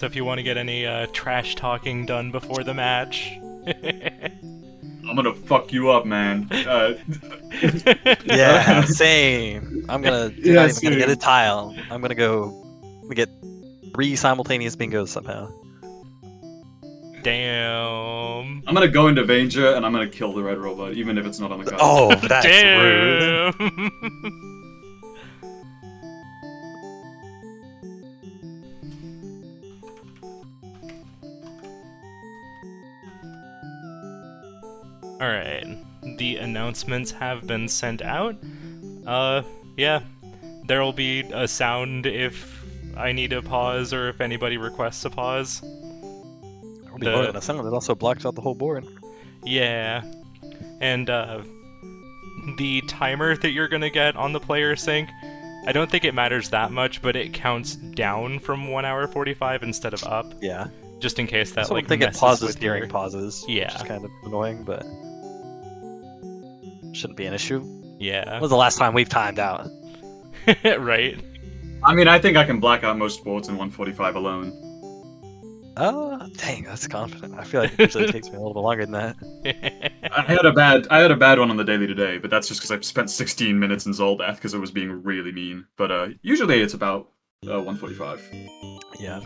So if you want to get any trash talking done before the match. I'm gonna fuck you up, man. Yeah, same. I'm gonna. You're Yeah, not even gonna get a same. tile. I'm gonna go. We get 3 simultaneous bingos somehow. Damn. I'm gonna go into Danger and I'm gonna kill the RedRobot, even if it's not on the card. Oh, that's rude. Damn. Alright, the announcements have been sent out. Yeah, there'll be a sound if I need a pause or if anybody requests a pause. It'll be more than a sound. It also blocks out the whole board. Yeah, and the timer that you're gonna get on the player sync, I don't think it matters that much, but it counts down from 1 hour 45 instead of up. Yeah. Just in case that I like think it messes pauses with during your... pauses. Yeah. Which is kind of annoying, but shouldn't be an issue. Yeah. When was the last time we've timed out? Right. I mean, I think I can black out most sports in 145 alone. Dang, that's confident. I feel like it usually takes me a little bit longer than that. I had a bad one on the daily today, but that's just because I spent 16 minutes in Zoldath because it was being really mean. But usually it's about 145. Yeah.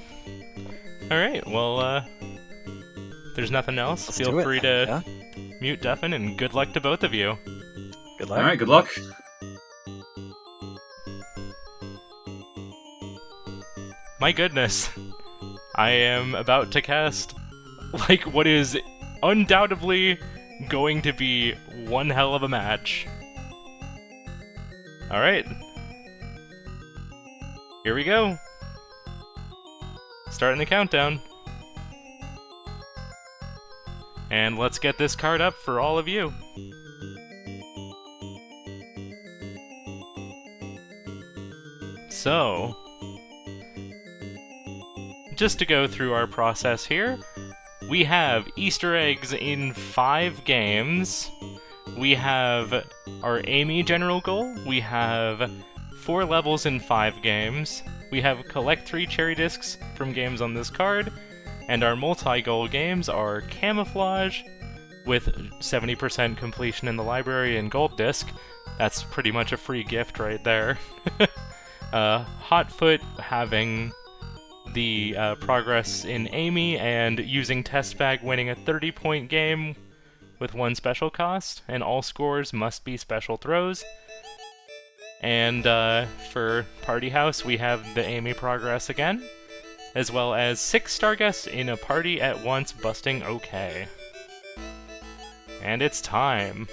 Alright, well, if there's nothing else, Let's feel do it. free to Yeah. mute Deafin, and good luck to both of you. Good luck. All right, good luck. My goodness. I am about to cast, like, what is undoubtedly going to be one hell of a match. Alright. Here we go. Starting the countdown. And let's get this card up for all of you. So, just to go through our process here, we have Easter eggs in 5 games. We have our Amy general goal. We have 4 levels in 5 games. We have collect 3 cherry discs from games on this card. And our multi-goal games are Camouflage, with 70% completion in the library and gold disc. That's pretty much a free gift right there. Hotfoot having the progress in Amy, and using Test Bag winning a 30-point game with 1 special cost, and all scores must be special throws. And for Party House, we have the Amy progress again, as well as 6 star guests in a party at once busting okay. And it's time.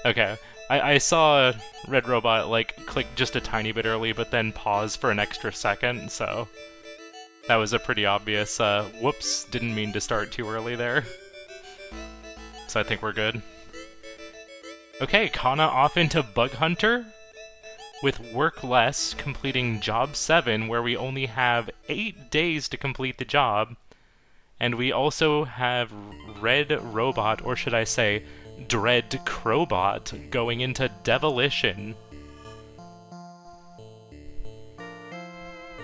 Okay, I saw RedRobot like click just a tiny bit early, but then pause for an extra second, so that was a pretty obvious, whoops, didn't mean to start too early there. So I think we're good. Okay, Khana off into Bug Hunter, with Work Less completing Job 7, where we only have 8 days to complete the job. And we also have RedRobot, or should I say, Dread Crowbot, going into Devilition.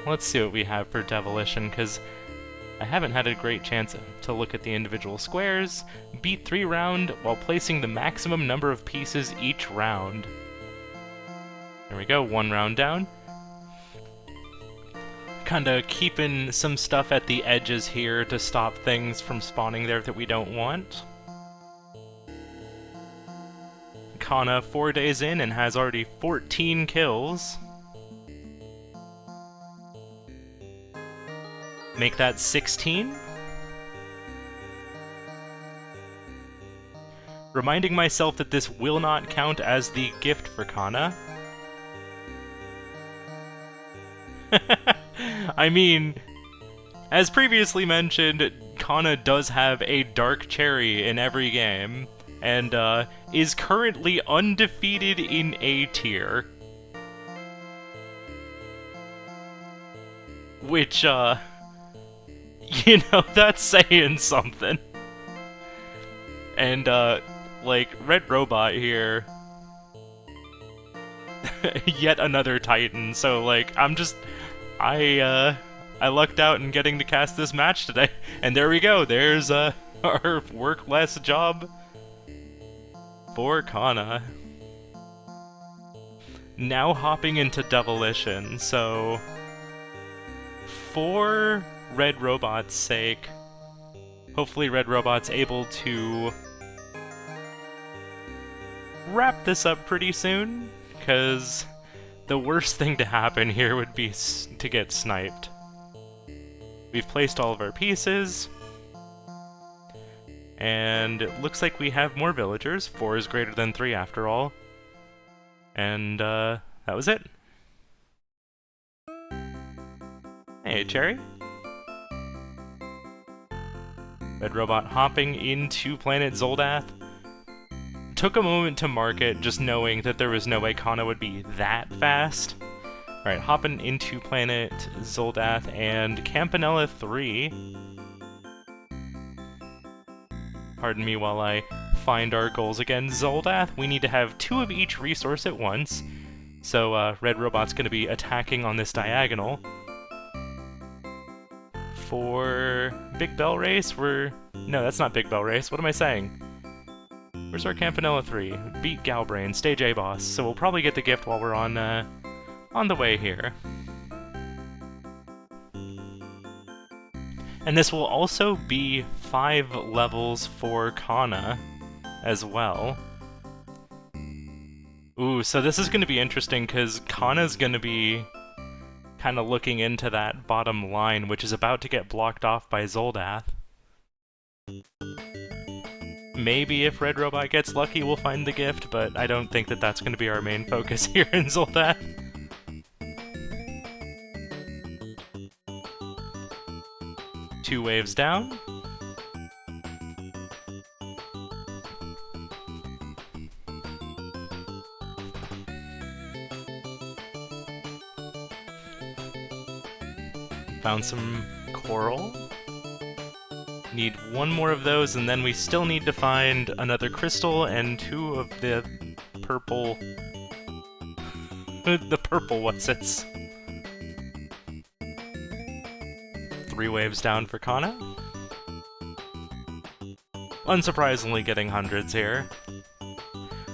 Let's see what we have for Devilition, because I haven't had a great chance to look at the individual squares. Beat 3 round while placing the maximum number of pieces each round. There we go, 1 round down. Kinda keeping some stuff at the edges here to stop things from spawning there that we don't want. Khana 4 days in and has already 14 kills. Make that 16. Reminding myself that this will not count as the gift for Khana. I mean, as previously mentioned, Khana does have a Dark Cherry in every game, and is currently undefeated in A tier. Which, you know, that's saying something. And, like, RedRobot here, yet another Titan, so, like, I lucked out in getting to cast this match today. And there we go. There's our work less job for Khana. Now hopping into Devilition, so for RedRobot's sake, hopefully RedRobot's able to wrap this up pretty soon, because the worst thing to happen here would be to get sniped. We've placed all of our pieces, and it looks like we have more villagers. 4 is greater than 3 after all. And that was it. Hey, Cherry. RedRobot hopping into planet Zoldath. Took a moment to mark it, just knowing that there was no way Khana would be that fast. Alright, hopping into planet Zoldath and Campanella 3. Pardon me while I find our goals again. Zoldath, we need to have 2 of each resource at once. So RedRobot's going to be attacking on this diagonal. For Big Bell Race, no, that's not Big Bell Race. What am I saying? Where's our Campanella 3? Beat Galbrain, stage A boss. So we'll probably get the gift while we're on the way here. And this will also be 5 levels for Khana as well. Ooh, so this is going to be interesting because Khana's going to be kind of looking into that bottom line, which is about to get blocked off by Zoldath. Maybe if RedRobot gets lucky, we'll find the gift, but I don't think that that's going to be our main focus here in Zoldath. Two waves down. Found some coral. Need 1 more of those, and then we still need to find another crystal and 2 of the purple... the purple what's-its. 3 waves down for Khana. Unsurprisingly getting hundreds here.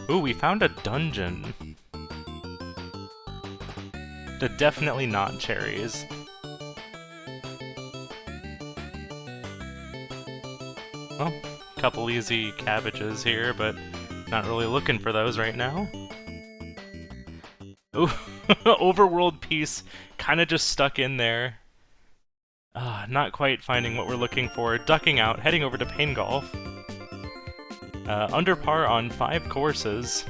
Ooh, we found a dungeon. Definitely not cherries. Well, a couple easy cabbages here, but not really looking for those right now. Ooh, overworld piece kinda just stuck in there. Not quite finding what we're looking for. Ducking out, heading over to Pain Golf. Under par on 5 courses.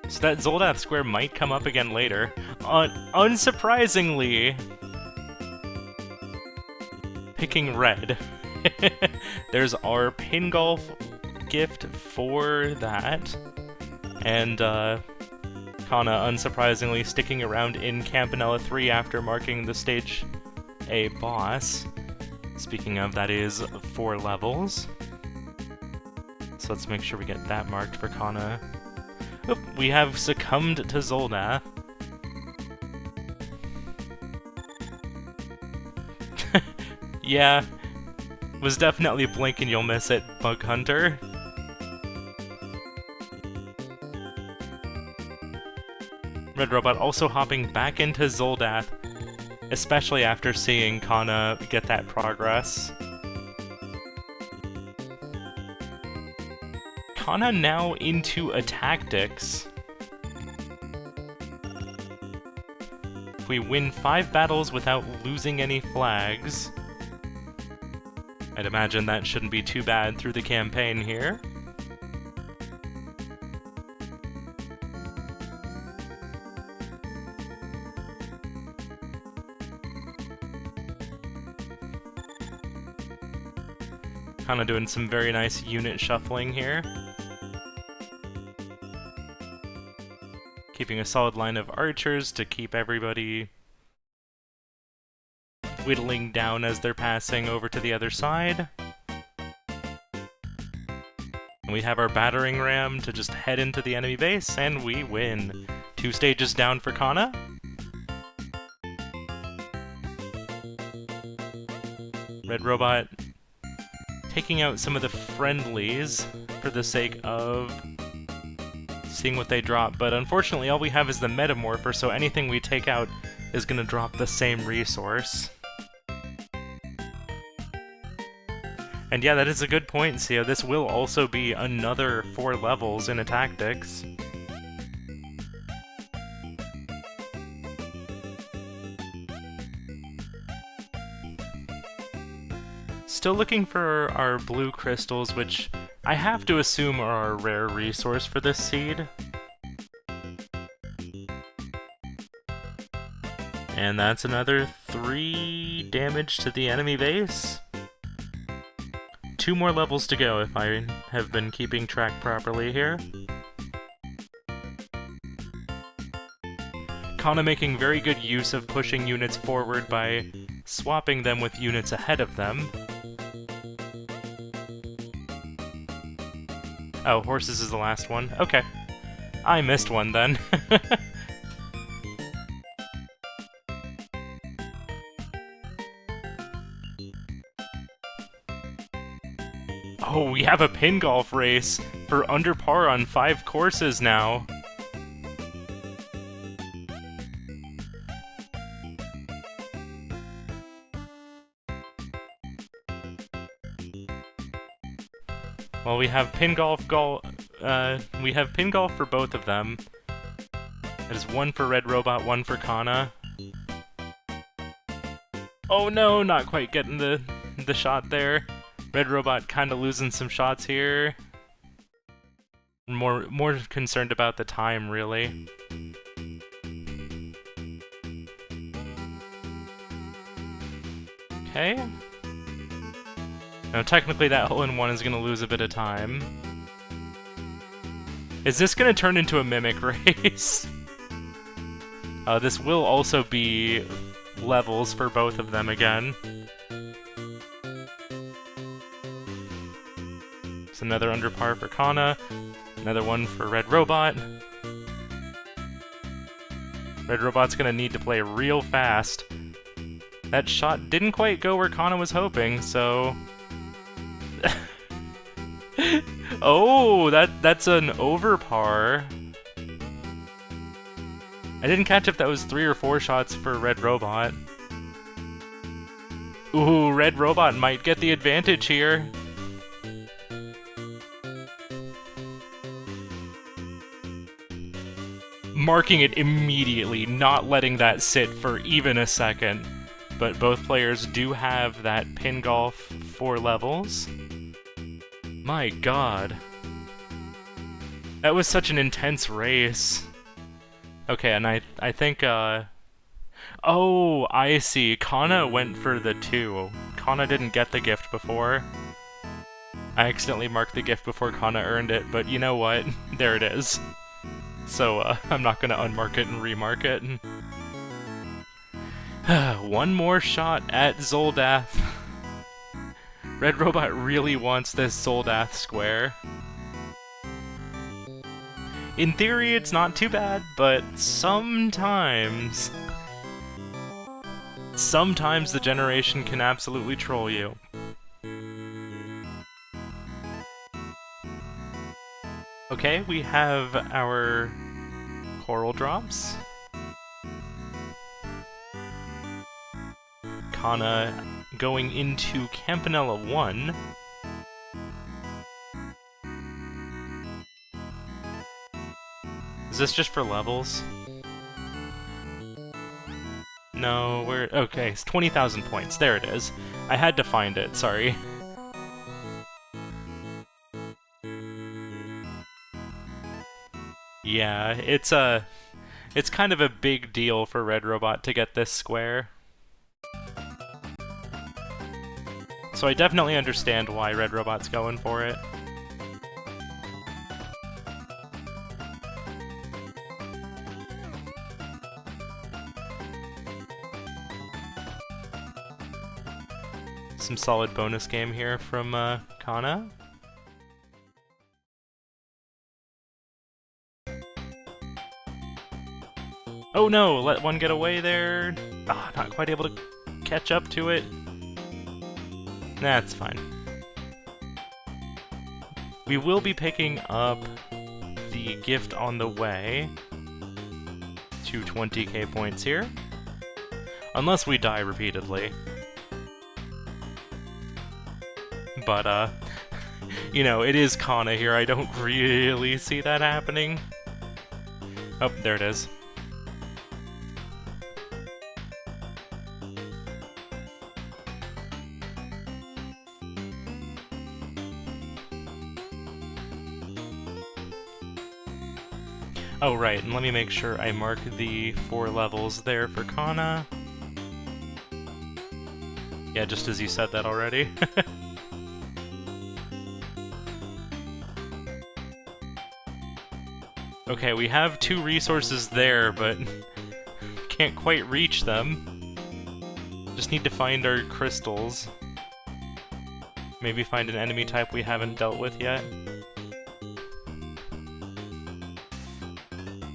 So that Zoldath square might come up again later. Unsurprisingly, picking red. There's our Pain Golf gift for that. And Khana, unsurprisingly, sticking around in Campanella 3 after marking the stage A boss. Speaking of, that is 4 levels. So let's make sure we get that marked for Khana. Oop, we have succumbed to Zoldath. Yeah, was definitely blink and you'll miss it, Bug Hunter. RedRobot also hopping back into Zoldath, especially after seeing Khana get that progress. Khana now into a tactics. If we win 5 battles without losing any flags, I'd imagine that shouldn't be too bad through the campaign here. Kinda doing some very nice unit shuffling here. Keeping a solid line of archers to keep everybody whittling down as they're passing over to the other side. And we have our battering ram to just head into the enemy base, and we win. 2 stages down for Khana. Red Robot taking out some of the friendlies for the sake of seeing what they drop, but unfortunately all we have is the Metamorpher, so anything we take out is gonna drop the same resource. And yeah, that is a good point, Sio. This will also be another 4 levels in a Tactics. Still looking for our blue crystals, which I have to assume are a rare resource for this seed. And that's another 3 damage to the enemy base. 2 more levels to go if I have been keeping track properly here. Khana making very good use of pushing units forward by swapping them with units ahead of them. Oh, horses is the last one. Okay. I missed one then. Oh, we have a pin golf race for under par on 5 courses now. Well, we have pin golf for both of them. That is 1 for RedRobot, 1 for Khana. Oh no, not quite getting the shot there. RedRobot kind of losing some shots here. More concerned about the time, really. Okay. Now, technically that hole-in-one is going to lose a bit of time. Is this going to turn into a mimic race? This will also be levels for both of them again. It's another under par for Khana, another one for RedRobot. RedRobot's going to need to play real fast. That shot didn't quite go where Khana was hoping, so... Oh, that's an over par. I didn't catch if that was 3 or 4 shots for RedRobot. Ooh, RedRobot might get the advantage here. Marking it immediately, not letting that sit for even a second. But both players do have that pin golf 4 levels. My god. That was such an intense race. Okay, and I think, oh, I see. Khana went for the 2. Khana didn't get the gift before. I accidentally marked the gift before Khana earned it, but you know what? There it is. So, I'm not gonna unmark it and remark it. One more shot at Zoldath. RedRobot really wants this Zoldath square. In theory, it's not too bad, but sometimes the generation can absolutely troll you. Okay, we have our coral drops. Khana going into Campanella 1. Is this just for levels? No, we're... Okay, it's 20,000 points. There it is. I had to find it, sorry. Yeah, it's kind of a big deal for RedRobot to get this square. So I definitely understand why RedRobot's going for it. Some solid bonus game here from Khana. Oh no, let one get away there. Ah, not quite able to catch up to it. That's fine. We will be picking up the gift on the way. 220k points here. Unless we die repeatedly. But, you know, it is Khana here. I don't really see that happening. Oh, there it is. Oh, right, and let me make sure I mark the 4 levels there for Khana. Yeah, just as you said that already. Okay, we have 2 resources there, but can't quite reach them. Just need to find our crystals. Maybe find an enemy type we haven't dealt with yet.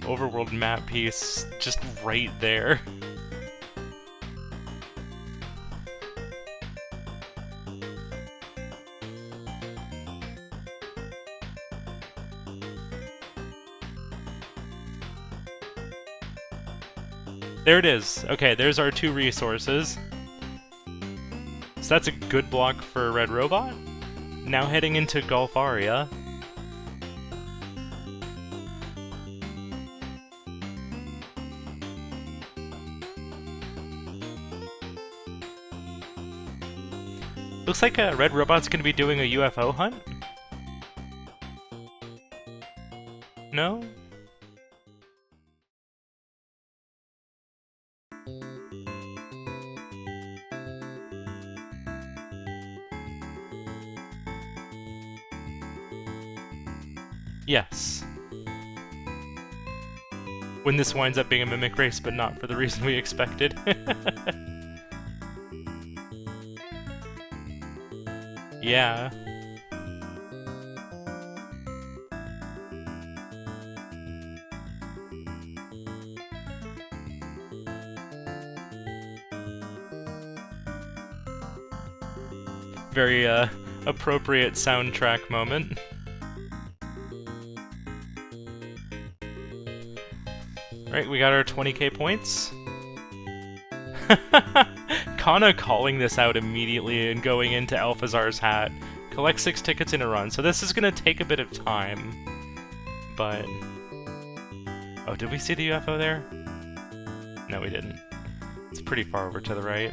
Overworld map piece, just right there. There it is. Okay, there's our 2 resources. So that's a good block for RedRobot. Now heading into Golfaria. Looks like RedRobot's gonna be doing a UFO hunt? No? Yes. When this winds up being a mimic race, but not for the reason we expected. Yeah. Very, appropriate soundtrack moment. Alright, we got our 20k points. Khana calling this out immediately and going into Alphazar's hat. Collect 6 tickets in a run. So this is gonna take a bit of time. But... oh, did we see the UFO there? No, we didn't. It's pretty far over to the right.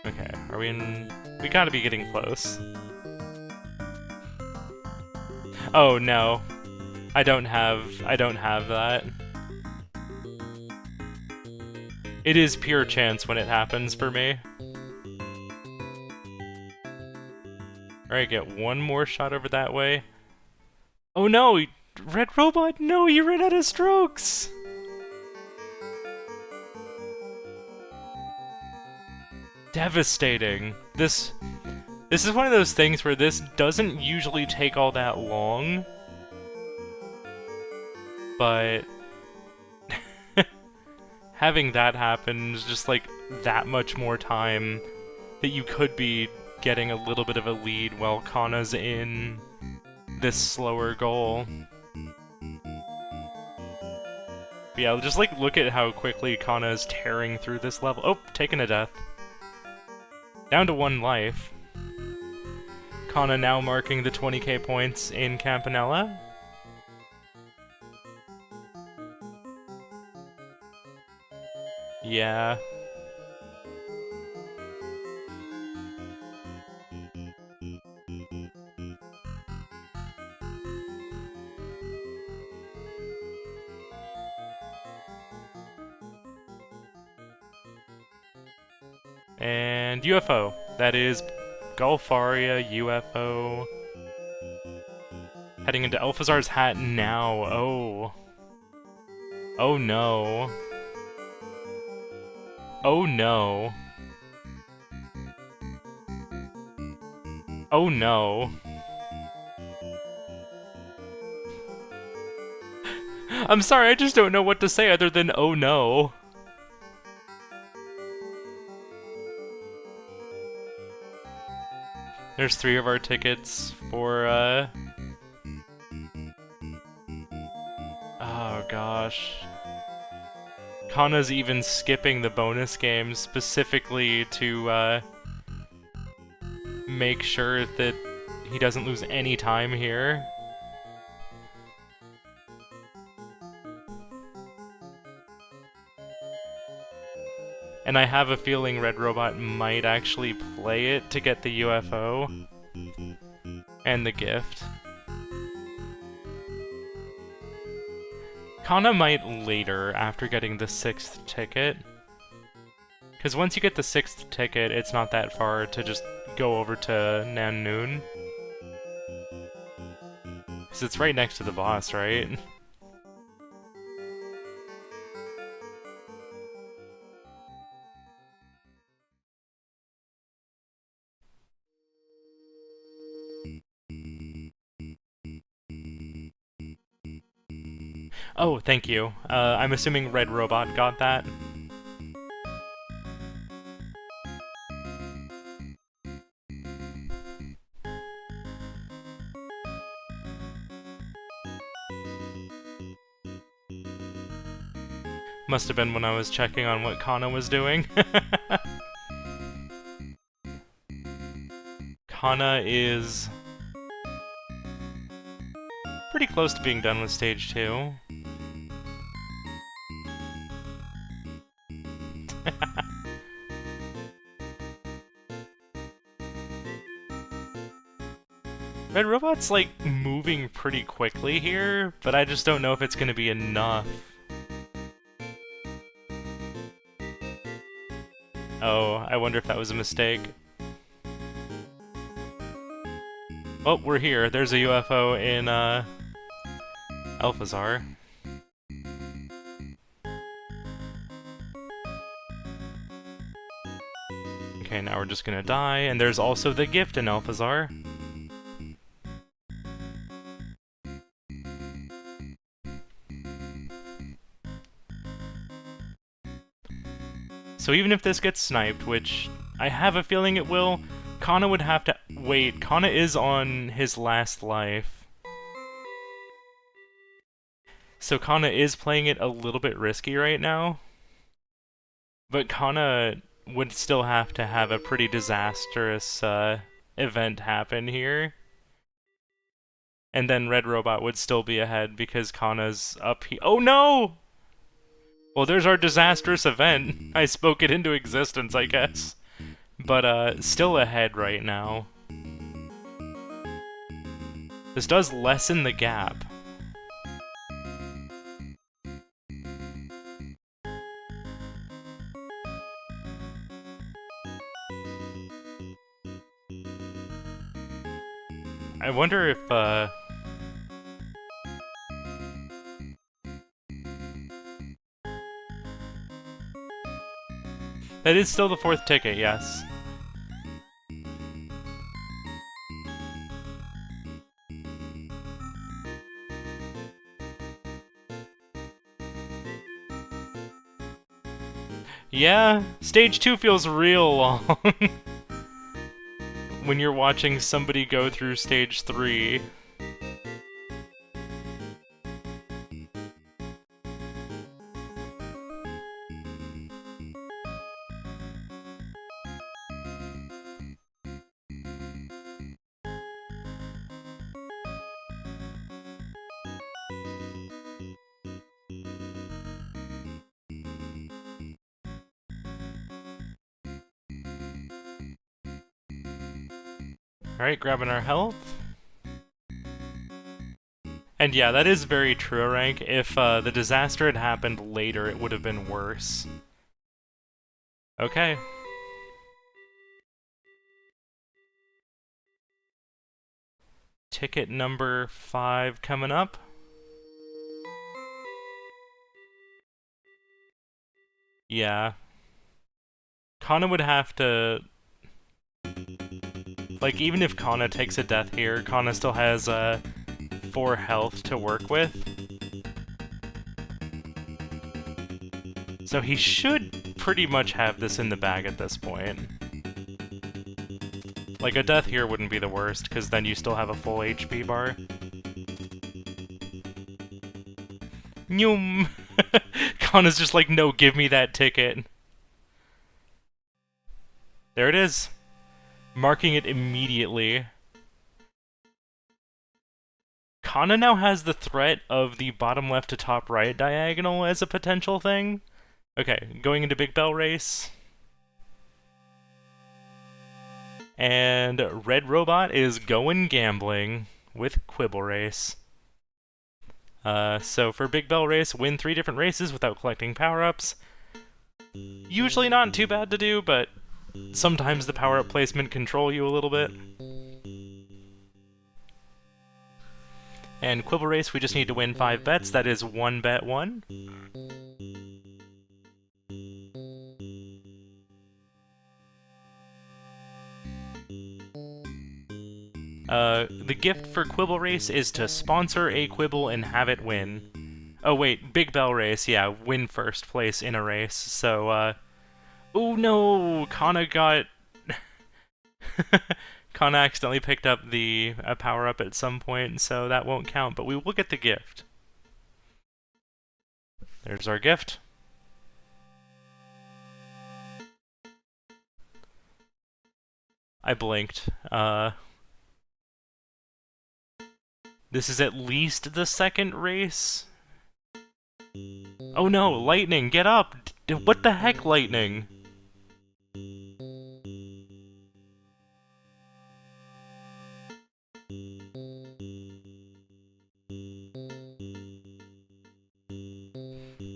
Okay, are we in... we gotta be getting close. Oh no. I don't have that. It is pure chance when it happens for me. Alright, get one more shot over that way. Oh no! RedRobot, no, you ran out of strokes! Devastating. This is one of those things where this doesn't usually take all that long, but having that happen is just like that much more time that you could be getting a little bit of a lead while Khana's in this slower goal. But yeah, just like look at how quickly Khana is tearing through this level. Oh, taking a death. Down to 1 life. Khana now marking the 20k points in Campanella. Yeah. And UFO. That is Golfaria UFO. Heading into Alphazar's hat now. Oh. Oh no. Oh no. Oh no. I'm sorry, I just don't know what to say other than oh no. There's 3 of our tickets for, oh gosh. Khana's even skipping the bonus game specifically to, make sure that he doesn't lose any time here. And I have a feeling RedRobot might actually play it to get the UFO and the gift. Khana might later, after getting the 6th ticket. Because once you get the 6th ticket, it's not that far to just go over to Nanoon. Because it's right next to the boss, right? Oh, thank you. I'm assuming RedRobot got that. Must have been when I was checking on what Khana was doing. Khana is pretty close to being done with stage 2. RedRobot's like moving pretty quickly here, but I just don't know if it's gonna be enough. Oh, I wonder if that was a mistake. Oh, we're here. There's a UFO in, Alphazar. Okay, now we're just gonna die, and there's also the gift in Alphazar. So even if this gets sniped, which I have a feeling it will, Khana would have to... Wait, Khana is on his last life. So Khana is playing it a little bit risky right now. But Khana would still have to have a pretty disastrous event happen here. And then RedRobot would still be ahead because Khana's up here. Oh no! Well, there's our disastrous event. I spoke it into existence, I guess. But, still ahead right now. This does lessen the gap. I wonder if, That is still the 4th ticket, yes. Yeah, stage 2 feels real long. When you're watching somebody go through stage 3. Alright, grabbing our health. And yeah, that is very true, Rank. If the disaster had happened later, it would have been worse. Okay. Ticket number 5 coming up. Yeah. Khana would have to... Like, even if Khana takes a death here, Khana still has 4 health to work with. So he should pretty much have this in the bag at this point. Like, a death here wouldn't be the worst, because then you still have a full HP bar. Nyum! Khana's just like, no, give me that ticket. There it is. Marking it immediately. Khana now has the threat of the bottom left to top right diagonal as a potential thing. Okay, going into Big Bell Race. And RedRobot is going gambling with Quibble Race. So for Big Bell Race, win 3 different races without collecting power-ups. Usually not too bad to do, but sometimes the power-up placement control you a little bit. And Quibble Race, we just need to win 5 bets. That is 1 bet 1. The gift for Quibble Race is to sponsor a Quibble and have it win. Oh wait, Big Bell Race, yeah, win first place in a race, so, oh no! Khana got... Khana accidentally picked up the power-up at some point, so that won't count, but we will get the gift. There's our gift. I blinked. This is at least the second race? Oh no, Lightning, get up! What the heck, Lightning?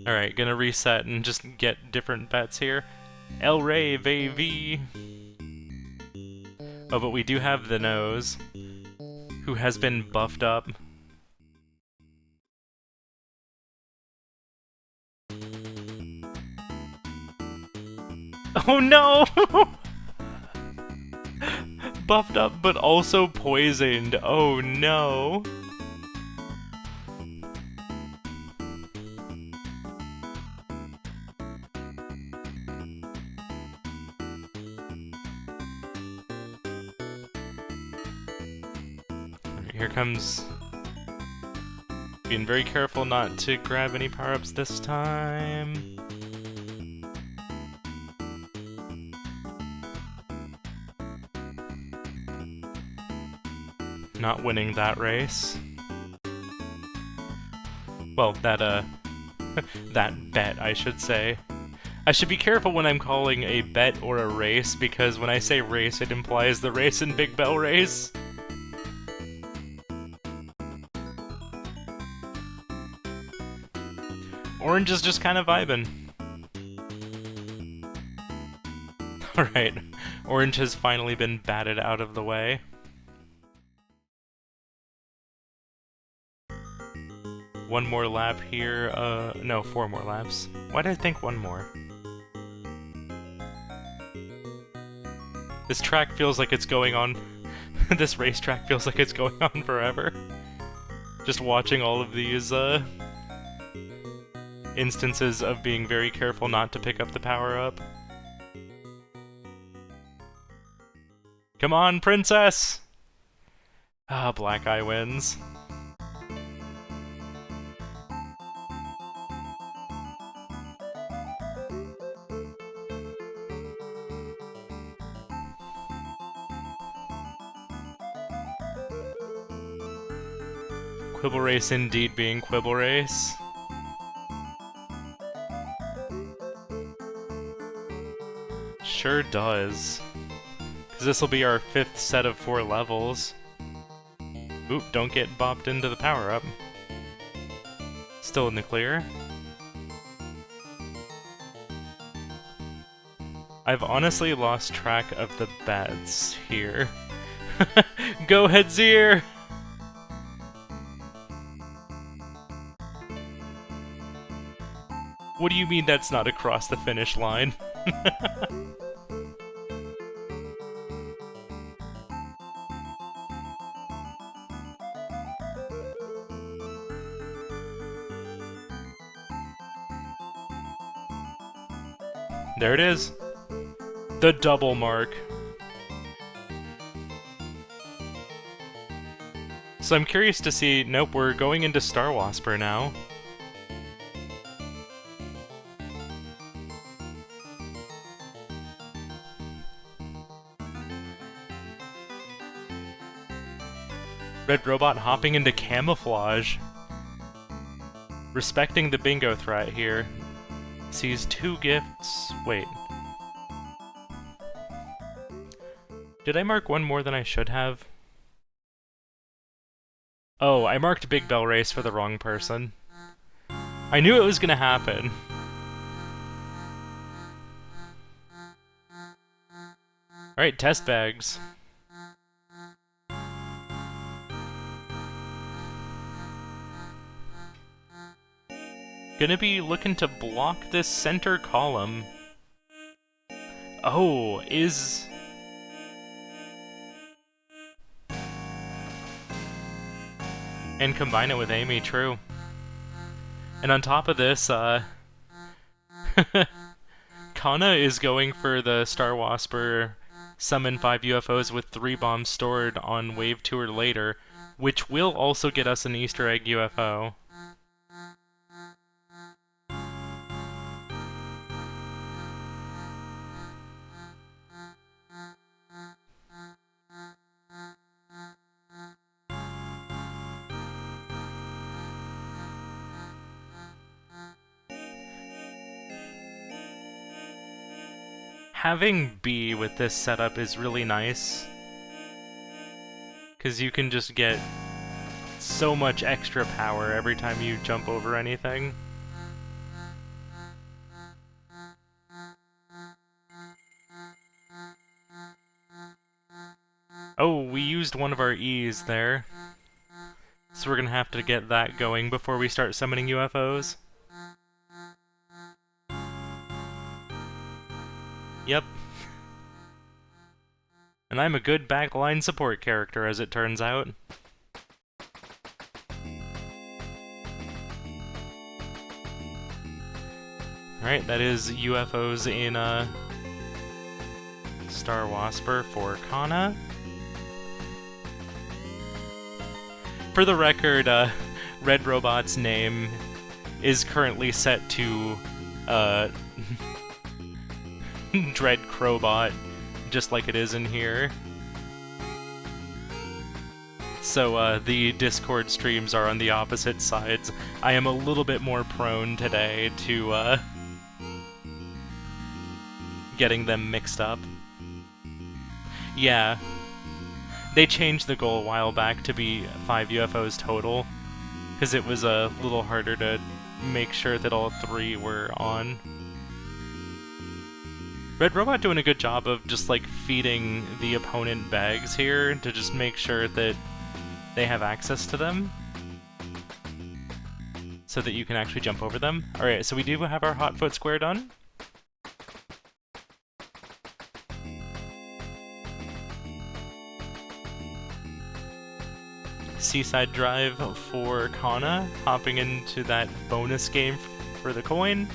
Alright, gonna reset and just get different bets here. El Rey, baby! Oh, but we do have the nose, who has been buffed up. Oh no! Buffed up, but also poisoned. Oh no! Here comes... Being very careful not to grab any power-ups this time. Not winning that race. Well, that, that bet, I should say. I should be careful when I'm calling a bet or a race, because when I say race, it implies the race in Big Bell Race. Orange is just kind of vibing. Alright, Orange has finally been batted out of the way. One more lap here, no, 4 more laps. Why did I think 1 more? This track feels like it's going on... this racetrack feels like it's going on forever. Just watching all of these, instances of being very careful not to pick up the power-up. Come on, princess! Ah, Black Eye wins. Quibble Race indeed being Quibble Race. Sure does. Because this will be our 5th set of 4 levels. Oop, don't get bopped into the power-up. Still in the clear. I've honestly lost track of the bets here. Go Headzier! What do you mean that's not across the finish line? There it is. The double mark. So I'm curious to see... Nope, we're going into Star Wasper now. RedRobot hopping into camouflage. Respecting the bingo threat here. Sees 2 gifts... Wait. Did I mark one more than I should have? Oh, I marked Big Bell Race for the wrong person. I knew it was gonna happen. Alright, test bags. Gonna be looking to block this center column. Oh, is... And combine it with Amy, true. And on top of this, Khana is going for the Star Wasper summon 5 UFOs with 3 bombs stored on Wave 2 or later, which will also get us an Easter egg UFO. Having B with this setup is really nice, because you can just get so much extra power every time you jump over anything. Oh, we used one of our E's there, so we're gonna have to get that going before we start summoning UFOs. Yep. And I'm a good backline support character, as it turns out. Alright, that is UFOs in Star Wasper for Khana. For the record, RedRobot's name is currently set to Dread Crowbot, just like it is in here. So the Discord streams are on the opposite sides. I am a little bit more prone today to getting them mixed up. Yeah, they changed the goal a while back to be 5 UFOs total, because it was a little harder to make sure that all 3 were on. RedRobot doing a good job of just, like, feeding the opponent bags here to just make sure that they have access to them, so that you can actually jump over them. Alright, so we do have our Hotfoot square done. Seaside Drive for Khana, hopping into that bonus game for the coin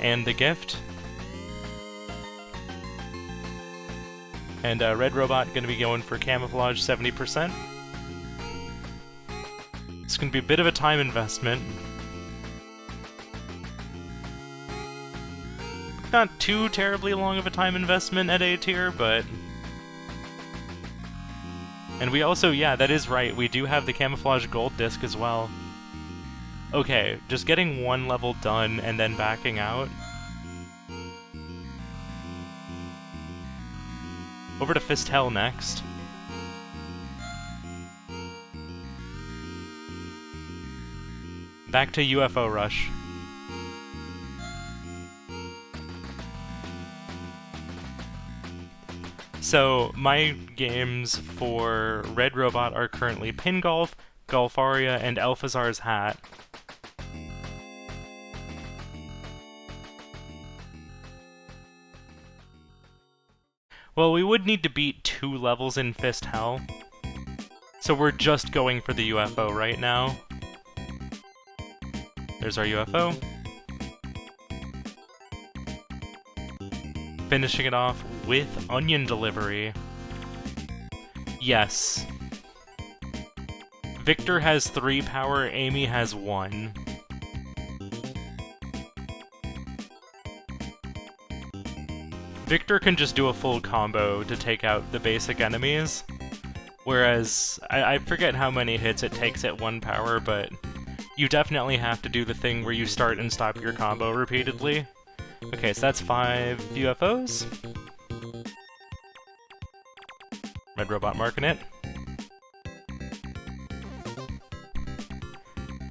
and the gift. And RedRobot gonna be going for camouflage 70%. It's gonna be a bit of a time investment. Not too terribly long of a time investment at A tier, but... And we also, yeah, that is right, we do have the camouflage gold disc as well. Okay, just getting 1 level done and then backing out. Over to Fist Hell next. Back to UFO Rush. So, my games for RedRobot are currently Pin Golf, Golfaria, and Alphazar's Hat. Well, we would need to beat 2 levels in Fist Hell, so we're just going for the UFO right now. There's our UFO. finishing it off with onion delivery. Yes. Victor has 3 power, Amy has 1. Victor can just do a full combo to take out the basic enemies, whereas I forget how many hits it takes at 1 power, but you definitely have to do the thing where you start and stop your combo repeatedly. Okay, so that's 5 UFOs. RedRobot marking it.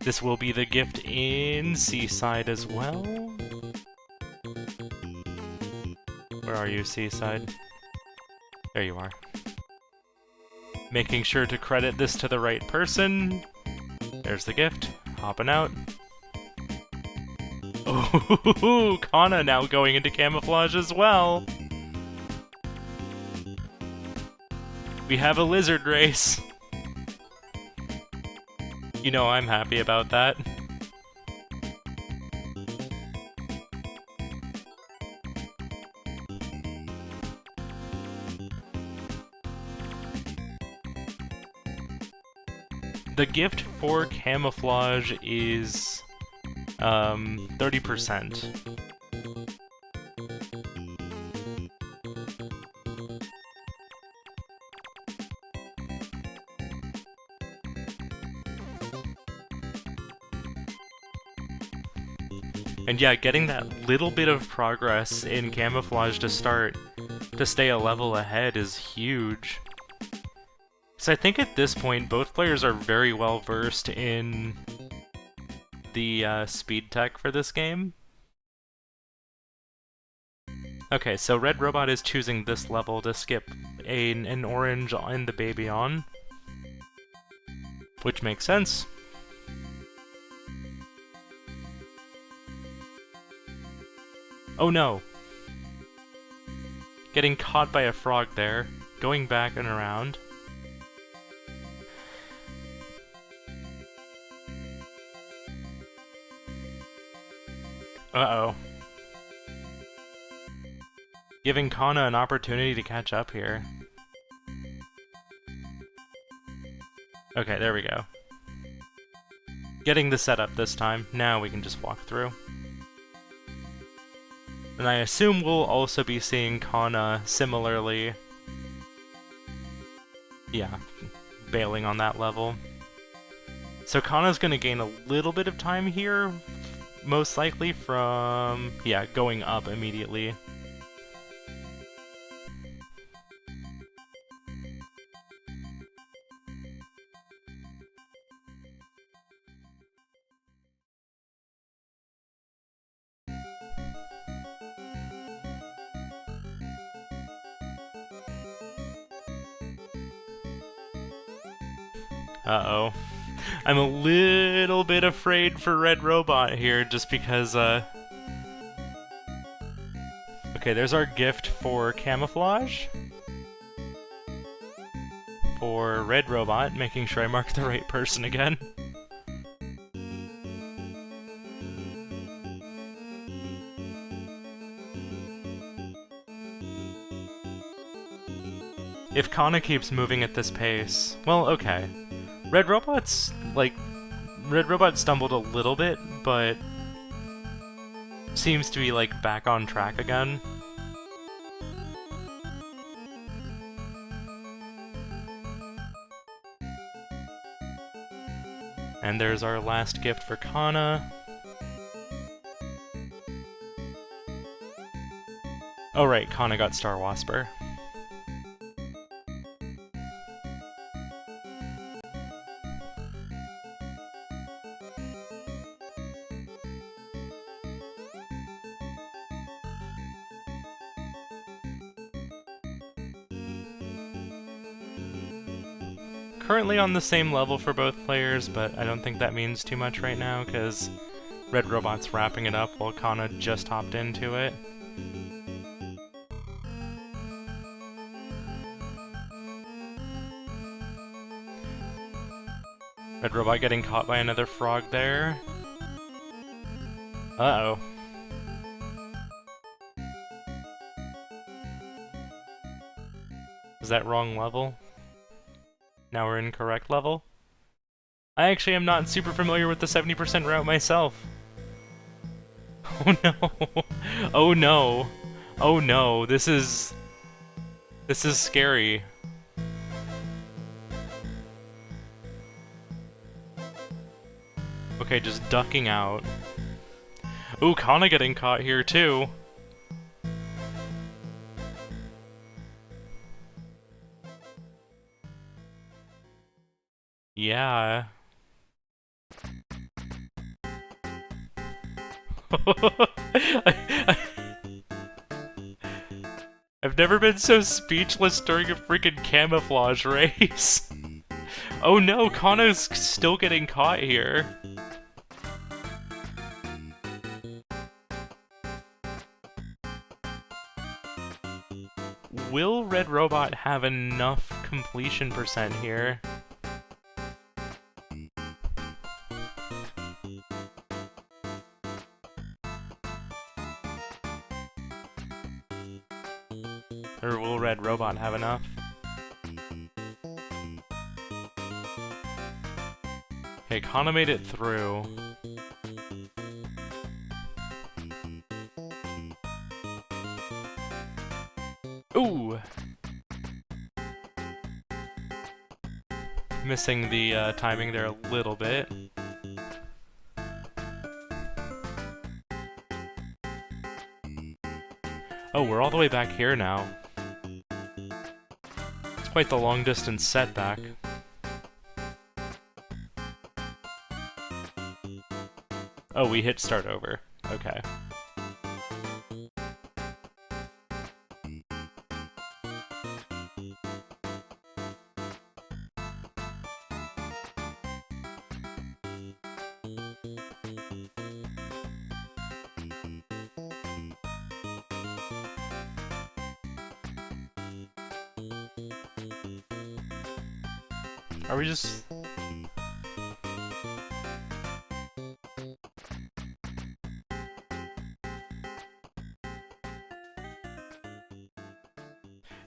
This will be the gift in Seaside as well. Where are you, Seaside? There you are. Making sure to credit this to the right person. There's the gift. Hopping out. Oh, Khana now going into camouflage as well. We have a lizard race. You know I'm happy about that. The gift for camouflage is 30%. And yeah, getting that little bit of progress in camouflage to start, to stay a level ahead is huge. So I think at this point, both players are very well versed in the speed tech for this game. Okay, so RedRobot is choosing this level to skip an orange and the baby on, which makes sense. Oh no! Getting caught by a frog there, going back and around. Uh-oh. Giving Khana an opportunity to catch up here. Okay, there we go. Getting the setup this time. Now we can just walk through. And I assume we'll also be seeing Khana similarly. Yeah, bailing on that level. So Khana's gonna gain a little bit of time here, most likely from, yeah, going up immediately. Uh-oh. I'm a little bit afraid for RedRobot here, just because, Okay, there's our gift for camouflage. For RedRobot, making sure I mark the right person again. If Khana keeps moving at this pace, well, okay. RedRobot stumbled a little bit, but seems to be, like, back on track again. And there's our last gift for Khana. Oh right, Khana got Star Wasper. Currently on the same level for both players, but I don't think that means too much right now, because RedRobot's wrapping it up while Khana just hopped into it. RedRobot getting caught by another frog there. Uh-oh. Is that wrong level? Now we're in correct level? I actually am not super familiar with the 70% route myself. Oh no! Oh no! Oh no, this is scary. Okay, just ducking out. Ooh, Khana getting caught here too. Yeah. I've never been so speechless during a freaking camouflage race. Oh no, Khana's still getting caught here. Will RedRobot have enough completion percent here? Or will RedRobot have enough? Okay, Khana made it through. Ooh! Missing the timing there a little bit. Oh, we're all the way back here now. It's quite the long distance setback. Oh, we hit start over. Okay. Are we just...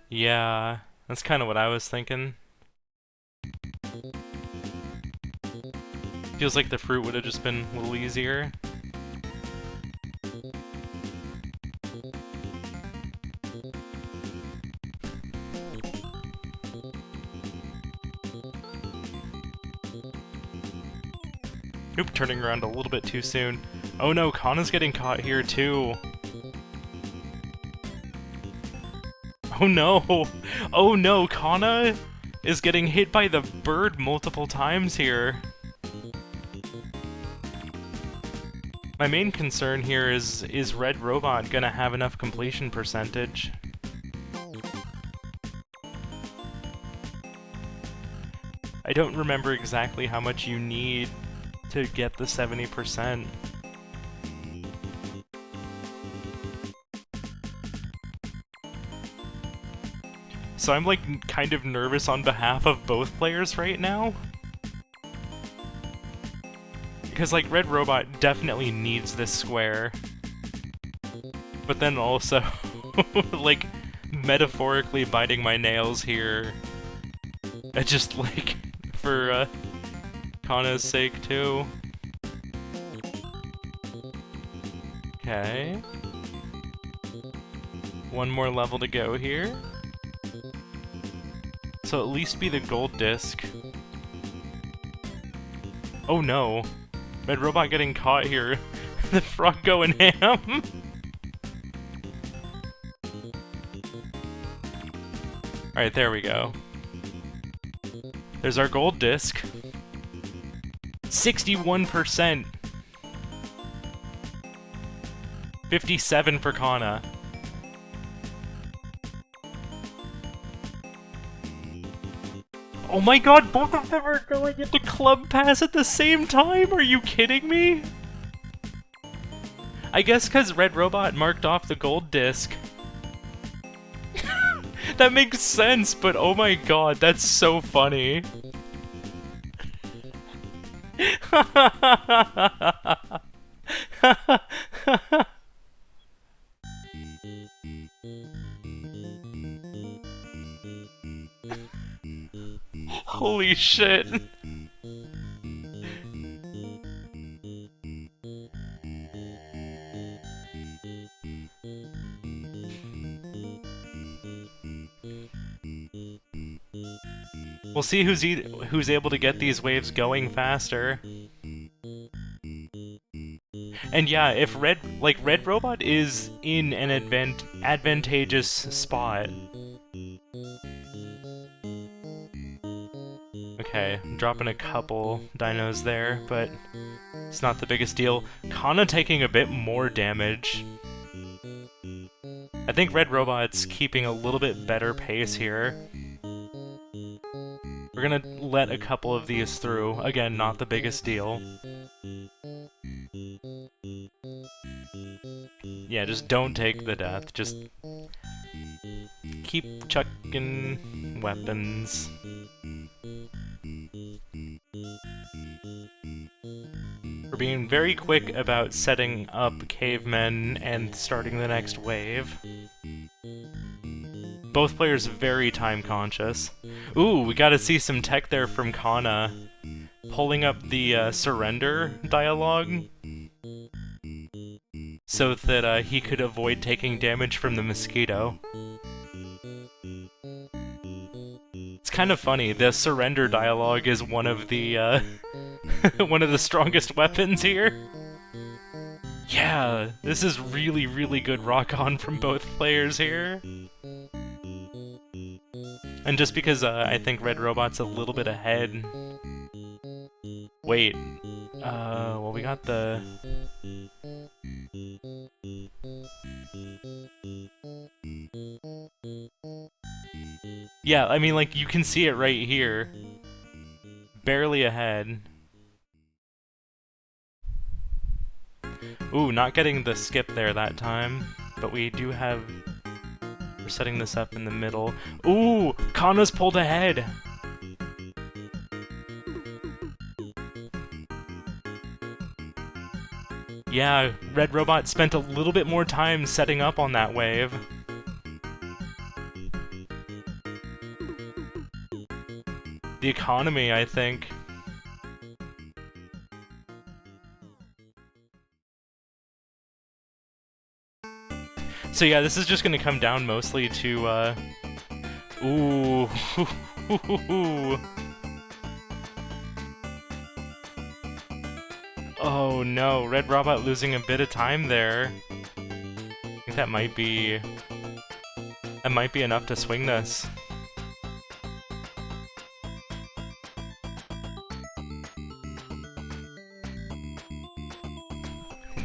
Yeah, that's kind of what I was thinking. Feels like the fruit would have just been a little easier. Oop, turning around a little bit too soon. Oh no, Khana's getting caught here too. Oh no! Oh no, Khana is getting hit by the bird multiple times here. My main concern here is RedRobot gonna have enough completion percentage? I don't remember exactly how much you need to get the 70%. So I'm like kind of nervous on behalf of both players right now. Because like RedRobot definitely needs this square. But then also like metaphorically biting my nails here. Just like for Khana's sake too. Okay. One more level to go here. So at least be the gold disc. Oh no. RedRobot getting caught here. The frog going ham. Alright, there we go. There's our gold disc. 61%. 57 for Khana. Oh my god, both of them are going into Club Pass at the same time? Are you kidding me? I guess because RedRobot marked off the gold disc. That makes sense, but oh my god, that's so funny. shit. We'll see who's able to get these waves going faster. And yeah, if RedRobot is in an advantageous spot. Okay, I'm dropping a couple dinos there, but it's not the biggest deal. Khana taking a bit more damage. I think RedRobot's keeping a little bit better pace here. We're gonna let a couple of these through. Again, not the biggest deal. Yeah, just don't take the death. Just keep chucking weapons. We're being very quick about setting up cavemen and starting the next wave. Both players very time conscious. Ooh, we gotta see some tech there from Khana. Pulling up the surrender dialogue so that he could avoid taking damage from the mosquito. It's kind of funny, the surrender dialogue is one of the one of the strongest weapons here. Yeah, this is really, really good rock-on from both players here. And just because I think RedRobot's a little bit ahead... Wait, well we got the... Yeah, I mean, like, you can see it right here. Barely ahead. Ooh, not getting the skip there that time, but we do have... We're setting this up in the middle. Ooh! Khana's pulled ahead! Yeah, RedRobot spent a little bit more time setting up on that wave. The economy, I think. So yeah, this is just gonna come down mostly to, ooh. Oh no, RedRobot losing a bit of time there. I think that might be enough to swing this.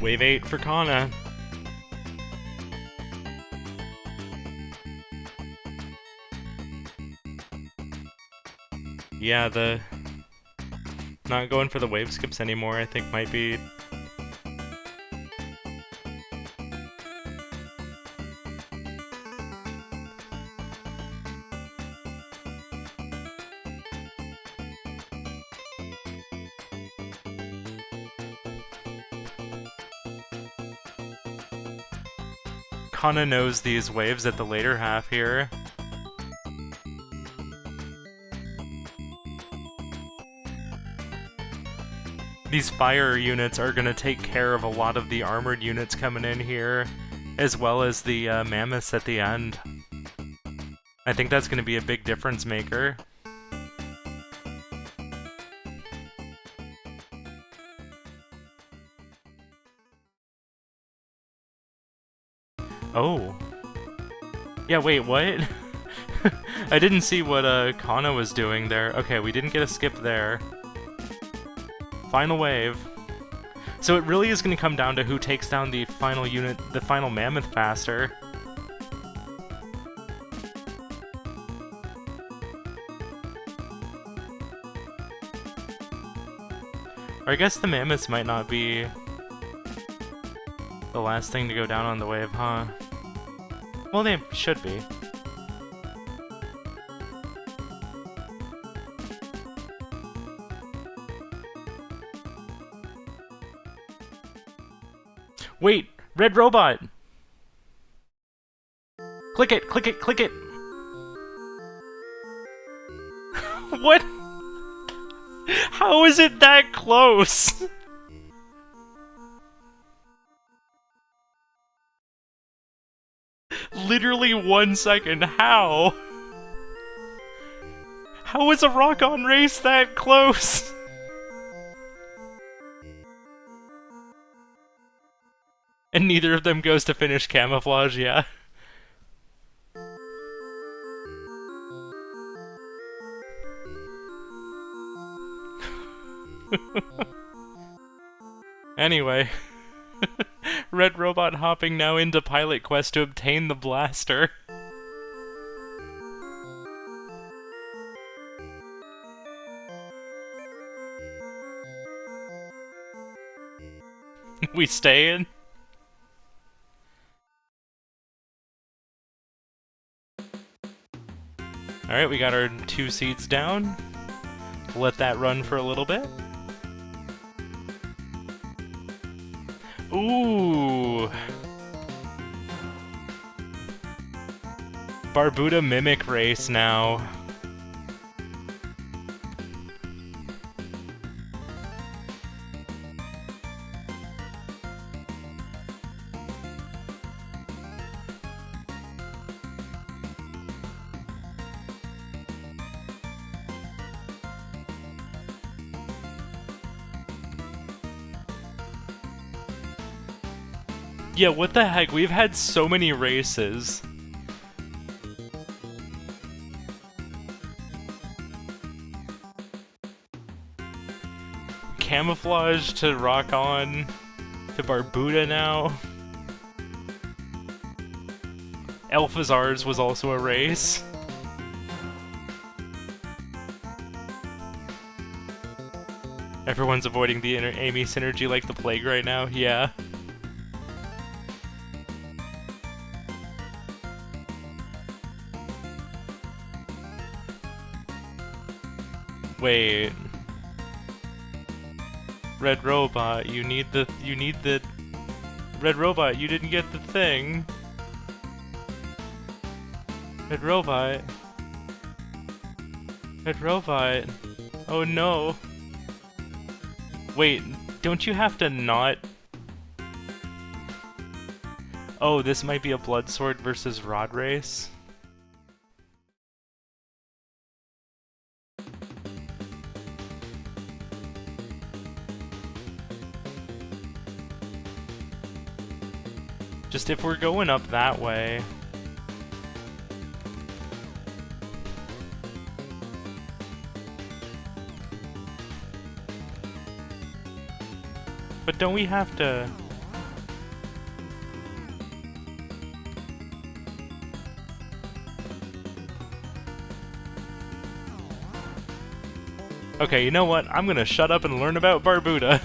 Wave 8 for Khana. Yeah, the not going for the wave skips anymore, I think might be... Khana knows these waves at the later half here. These fire units are gonna take care of a lot of the armored units coming in here, as well as the mammoths at the end. I think that's gonna be a big difference maker. Oh. Yeah, wait, what? I didn't see what Khana was doing there. Okay, we didn't get a skip there. Final wave. So it really is going to come down to who takes down the final unit, the final mammoth faster. Or I guess the mammoths might not be the last thing to go down on the wave, huh? Well, they should be. Wait! RedRobot! Click it! Click it! Click it! What? How is it that close? Literally 1 second, how? How is a rock-on race that close? And neither of them goes to finish camouflage, yeah. Anyway, RedRobot hopping now into Pilot Quest to obtain the blaster. We staying? Alright, we got our 2 seeds down. Let that run for a little bit. Ooh! Barbuda Mimic Race now. Yeah, what the heck? We've had so many races. Camouflage to Rock On to Barbuda now. Alphazars was also a race. Everyone's avoiding the inner Amy synergy like the plague right now, yeah. Wait. RedRobot, you need the RedRobot, you didn't get the thing. RedRobot. RedRobot. Oh no. Wait, don't you have to not... Oh, this might be a Bloodsword versus Rod race? Just if we're going up that way... But don't we have to... Okay, you know what? I'm gonna shut up and learn about Barbuda.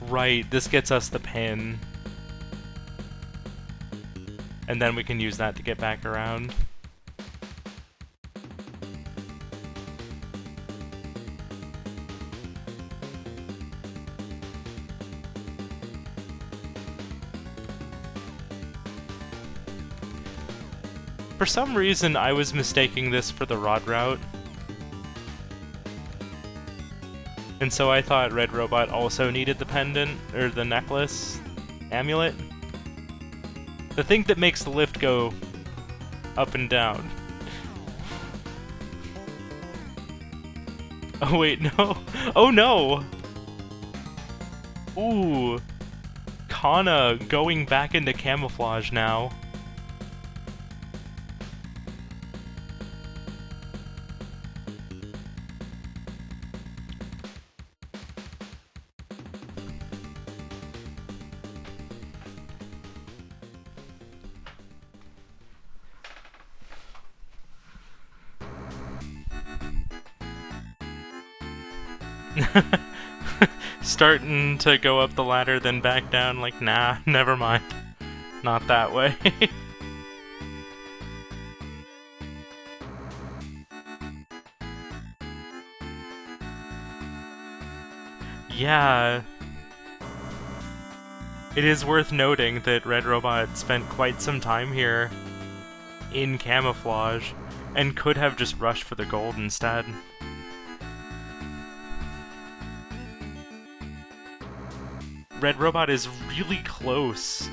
Right, this gets us the pin. And then we can use that to get back around. For some reason, I was mistaking this for the Rod route. And so I thought RedRobot also needed the pendant, or the necklace, amulet. The thing that makes the lift go up and down. Oh wait, no. Oh no! Ooh. Khana going back into camouflage now. Starting to go up the ladder, then back down, like, nah, never mind. Not that way. Yeah. It is worth noting that RedRobot spent quite some time here in camouflage and could have just rushed for the gold instead. RedRobot is really close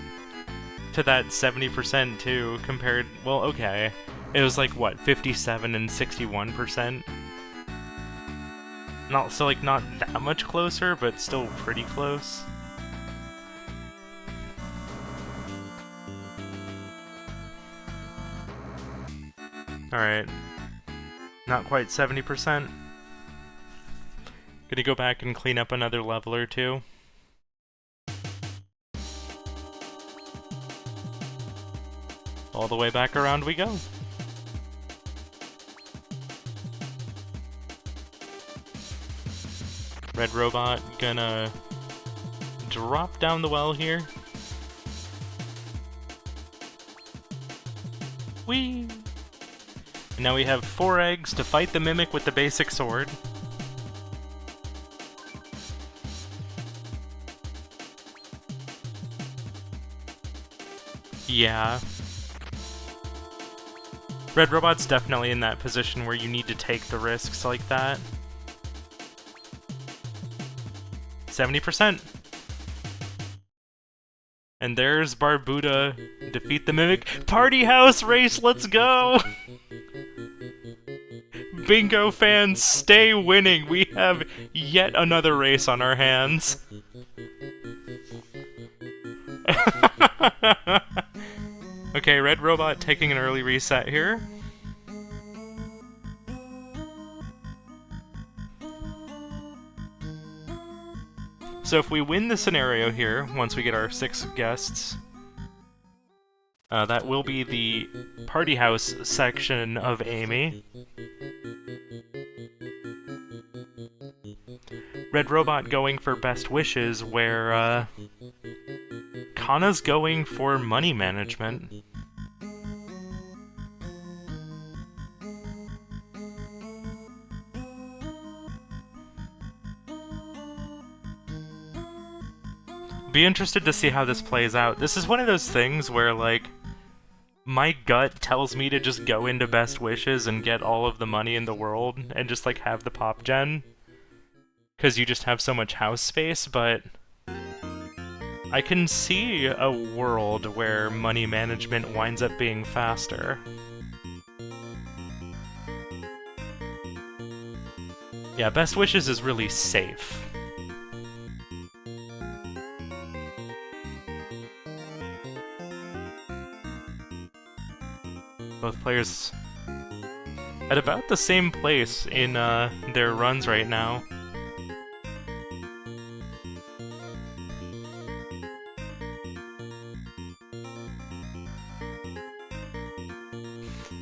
to that 70% too, compared... Well, okay. It was like, what, 57 and 61%? Not, so like, not that much closer, but still pretty close. Alright. Not quite 70%. Gonna go back and clean up another level or two. All the way back around we go. RedRobot gonna drop down the well here. Whee! And now we have 4 eggs to fight the Mimic with the basic sword. Yeah. RedRobot's definitely in that position where you need to take the risks like that. 70%. And there's Barbuda. Defeat the Mimic. Party house race, let's go! Bingo fans, stay winning. We have yet another race on our hands. Okay, RedRobot taking an early reset here. So if we win the scenario here, once we get our 6 guests, that will be the party house section of Amy. RedRobot going for best wishes, where Khana's going for money management. Be interested to see how this plays out. This is one of those things where, like, my gut tells me to just go into best wishes and get all of the money in the world and just, like, have the pop gen. Because you just have so much house space, but I can see a world where money management winds up being faster. Yeah, best wishes is really safe. Both players at about the same place in their runs right now.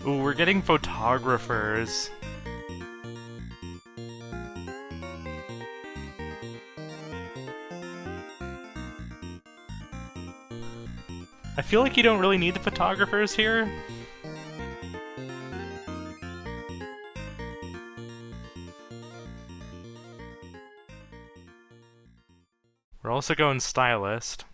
Ooh, we're getting photographers. I feel like you don't really need the photographers here. We're also going stylist.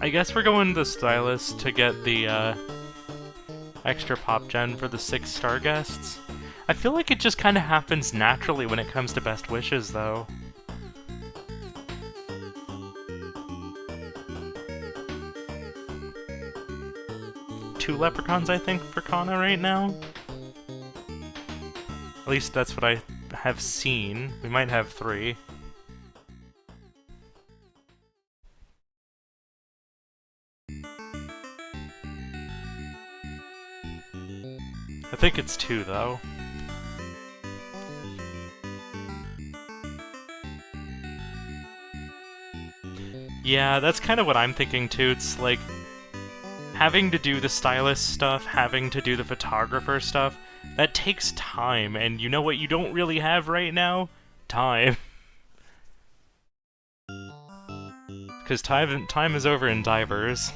I guess we're going the stylist to get the extra pop gen for the 6-star guests. I feel like it just kind of happens naturally when it comes to best wishes, though. Two leprechauns, I think, for Khana right now. At least that's what I have seen. We might have 3. I think it's 2, though. Yeah, that's kind of what I'm thinking, too. It's like, having to do the stylist stuff, having to do the photographer stuff, that takes time, and you know what you don't really have right now? Time. Because time is over in Divers.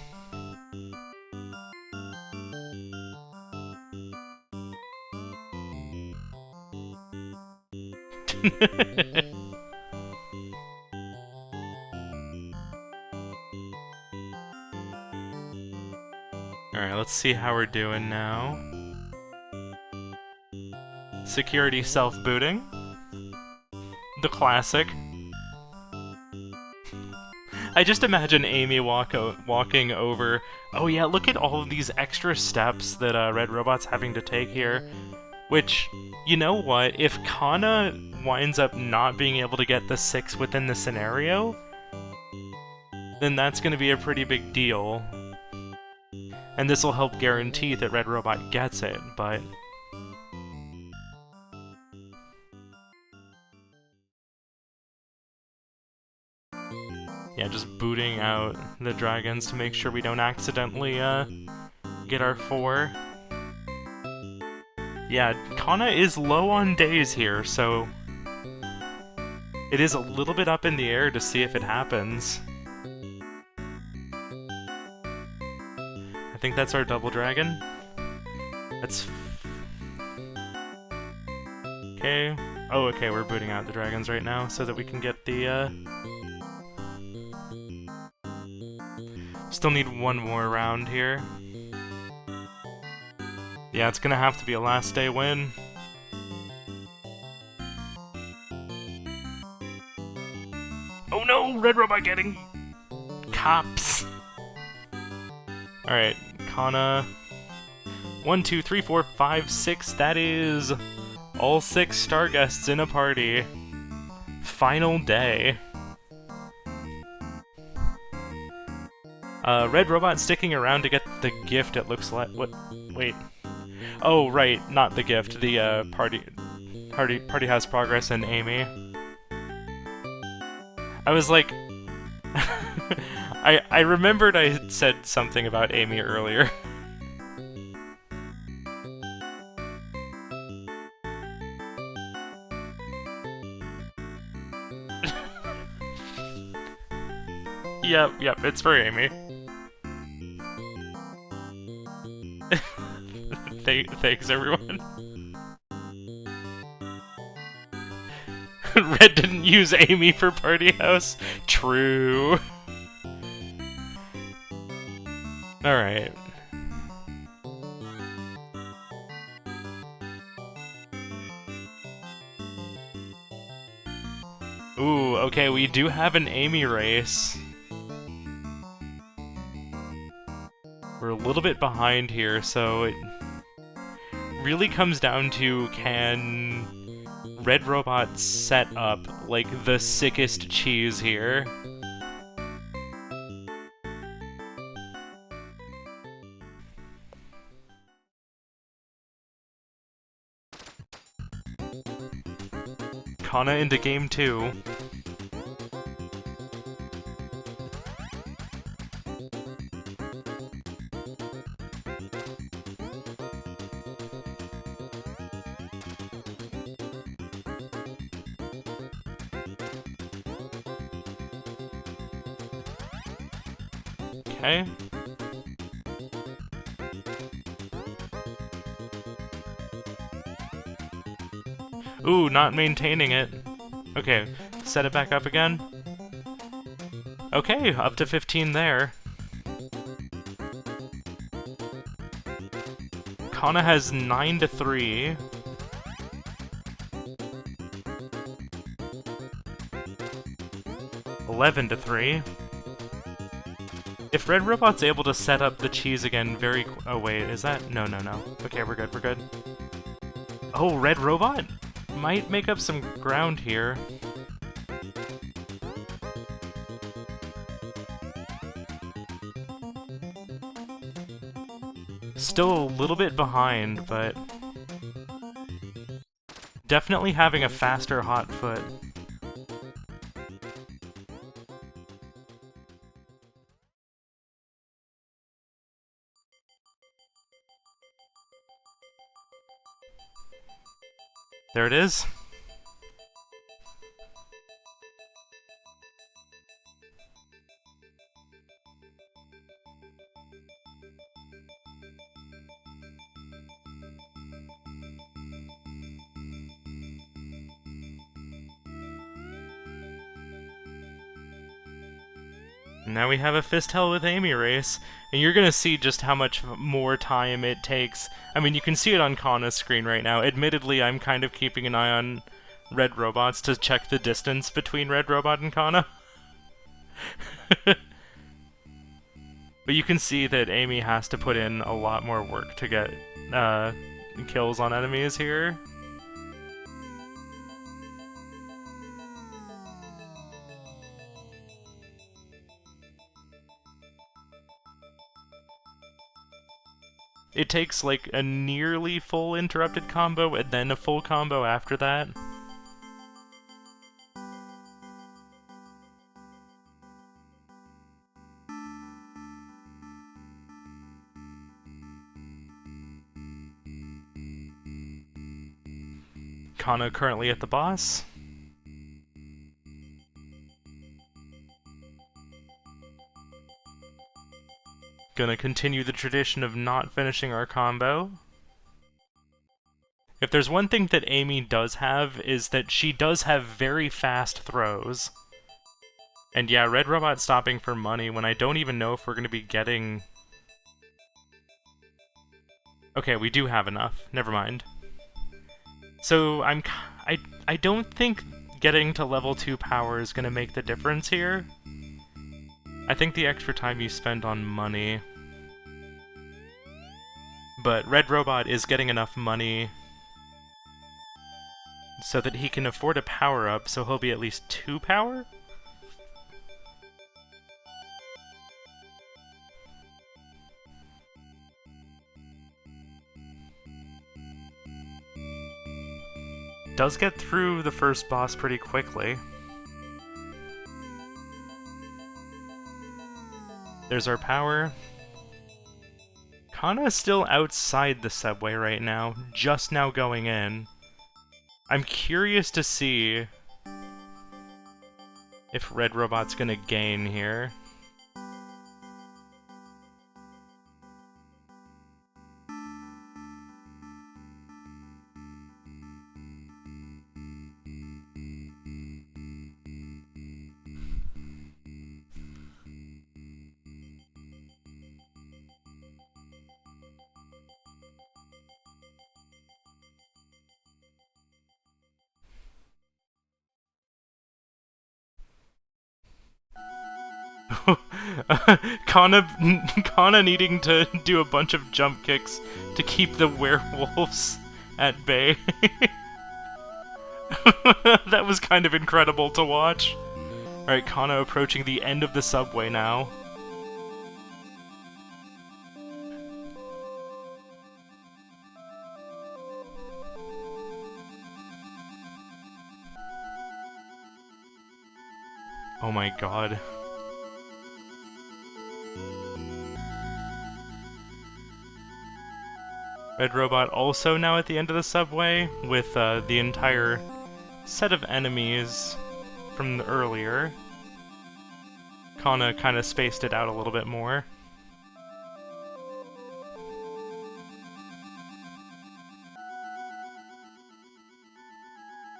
Alright, let's see how we're doing now. Security self-booting. The classic. I just imagine Amy walking over. Oh yeah, look at all of these extra steps that RedRobot's having to take here. Which, you know what? If Khana winds up not being able to get the 6 within the scenario, then that's going to be a pretty big deal. And this will help guarantee that RedRobot gets it, but... yeah, just booting out the dragons to make sure we don't accidentally get our 4. Yeah, Khana is low on days here, so it is a little bit up in the air to see if it happens. I think that's our double dragon. That's... okay. Oh, okay, we're booting out the dragons right now so that we can get the, still need one more round here. Yeah, it's gonna have to be a last day win. Oh no! RedRobot getting... cops! Alright, Khana... 1, 2, 3, 4, 5, 6, that is... all 6 star guests in a party. Final day. RedRobot sticking around to get the gift, it looks like. What? Wait. Oh, right, not the gift. The, party has progress and Amy. I was like... I remembered I had said something about Amy earlier. Yep, it's for Amy. Thanks, everyone. Red didn't use Amy for Party House. True. Alright. Ooh, okay, we do have an Amy race. We're a little bit behind here, so it really comes down to can RedRobot set up, like, the sickest cheese here. Khana into game 2. Okay. Ooh, not maintaining it. Okay, set it back up again. Okay, up to 15 there. Khana has 9 to 3. $11 to 3. If RedRobot's able to set up the cheese again very oh wait, is that? No. Okay, we're good. Oh, RedRobot might make up some ground here. Still a little bit behind, but definitely having a faster hot foot. There it is. Now we have a fist hell with Amy race, and you're gonna see just how much more time it takes. I mean, you can see it on Khana's screen right now. Admittedly, I'm kind of keeping an eye on RedRobots to check the distance between RedRobot and Khana. But you can see that Amy has to put in a lot more work to get kills on enemies here. It takes like a nearly full interrupted combo and then a full combo after that. Khana currently at the boss. Gonna continue the tradition of not finishing our combo. If there's one thing that Amy does have, is that she does have very fast throws. And yeah, RedRobot stopping for money when I don't even know if we're gonna be getting... Okay, we do have enough. Never mind. So I don't think getting to level 2 power is gonna make the difference here. I think the extra time you spend on money. But RedRobot is getting enough money so that he can afford a power-up, so he'll be at least 2 power? Does get through the first boss pretty quickly. There's our power. Khana is still outside the subway right now, just now going in. I'm curious to see if RedRobot's gonna gain here. Khana needing to do a bunch of jump kicks to keep the werewolves at bay. That was kind of incredible to watch. Alright, Khana approaching the end of the subway now. Oh my god. RedRobot also now at the end of the subway, with the entire set of enemies from earlier. Khana kind of spaced it out a little bit more.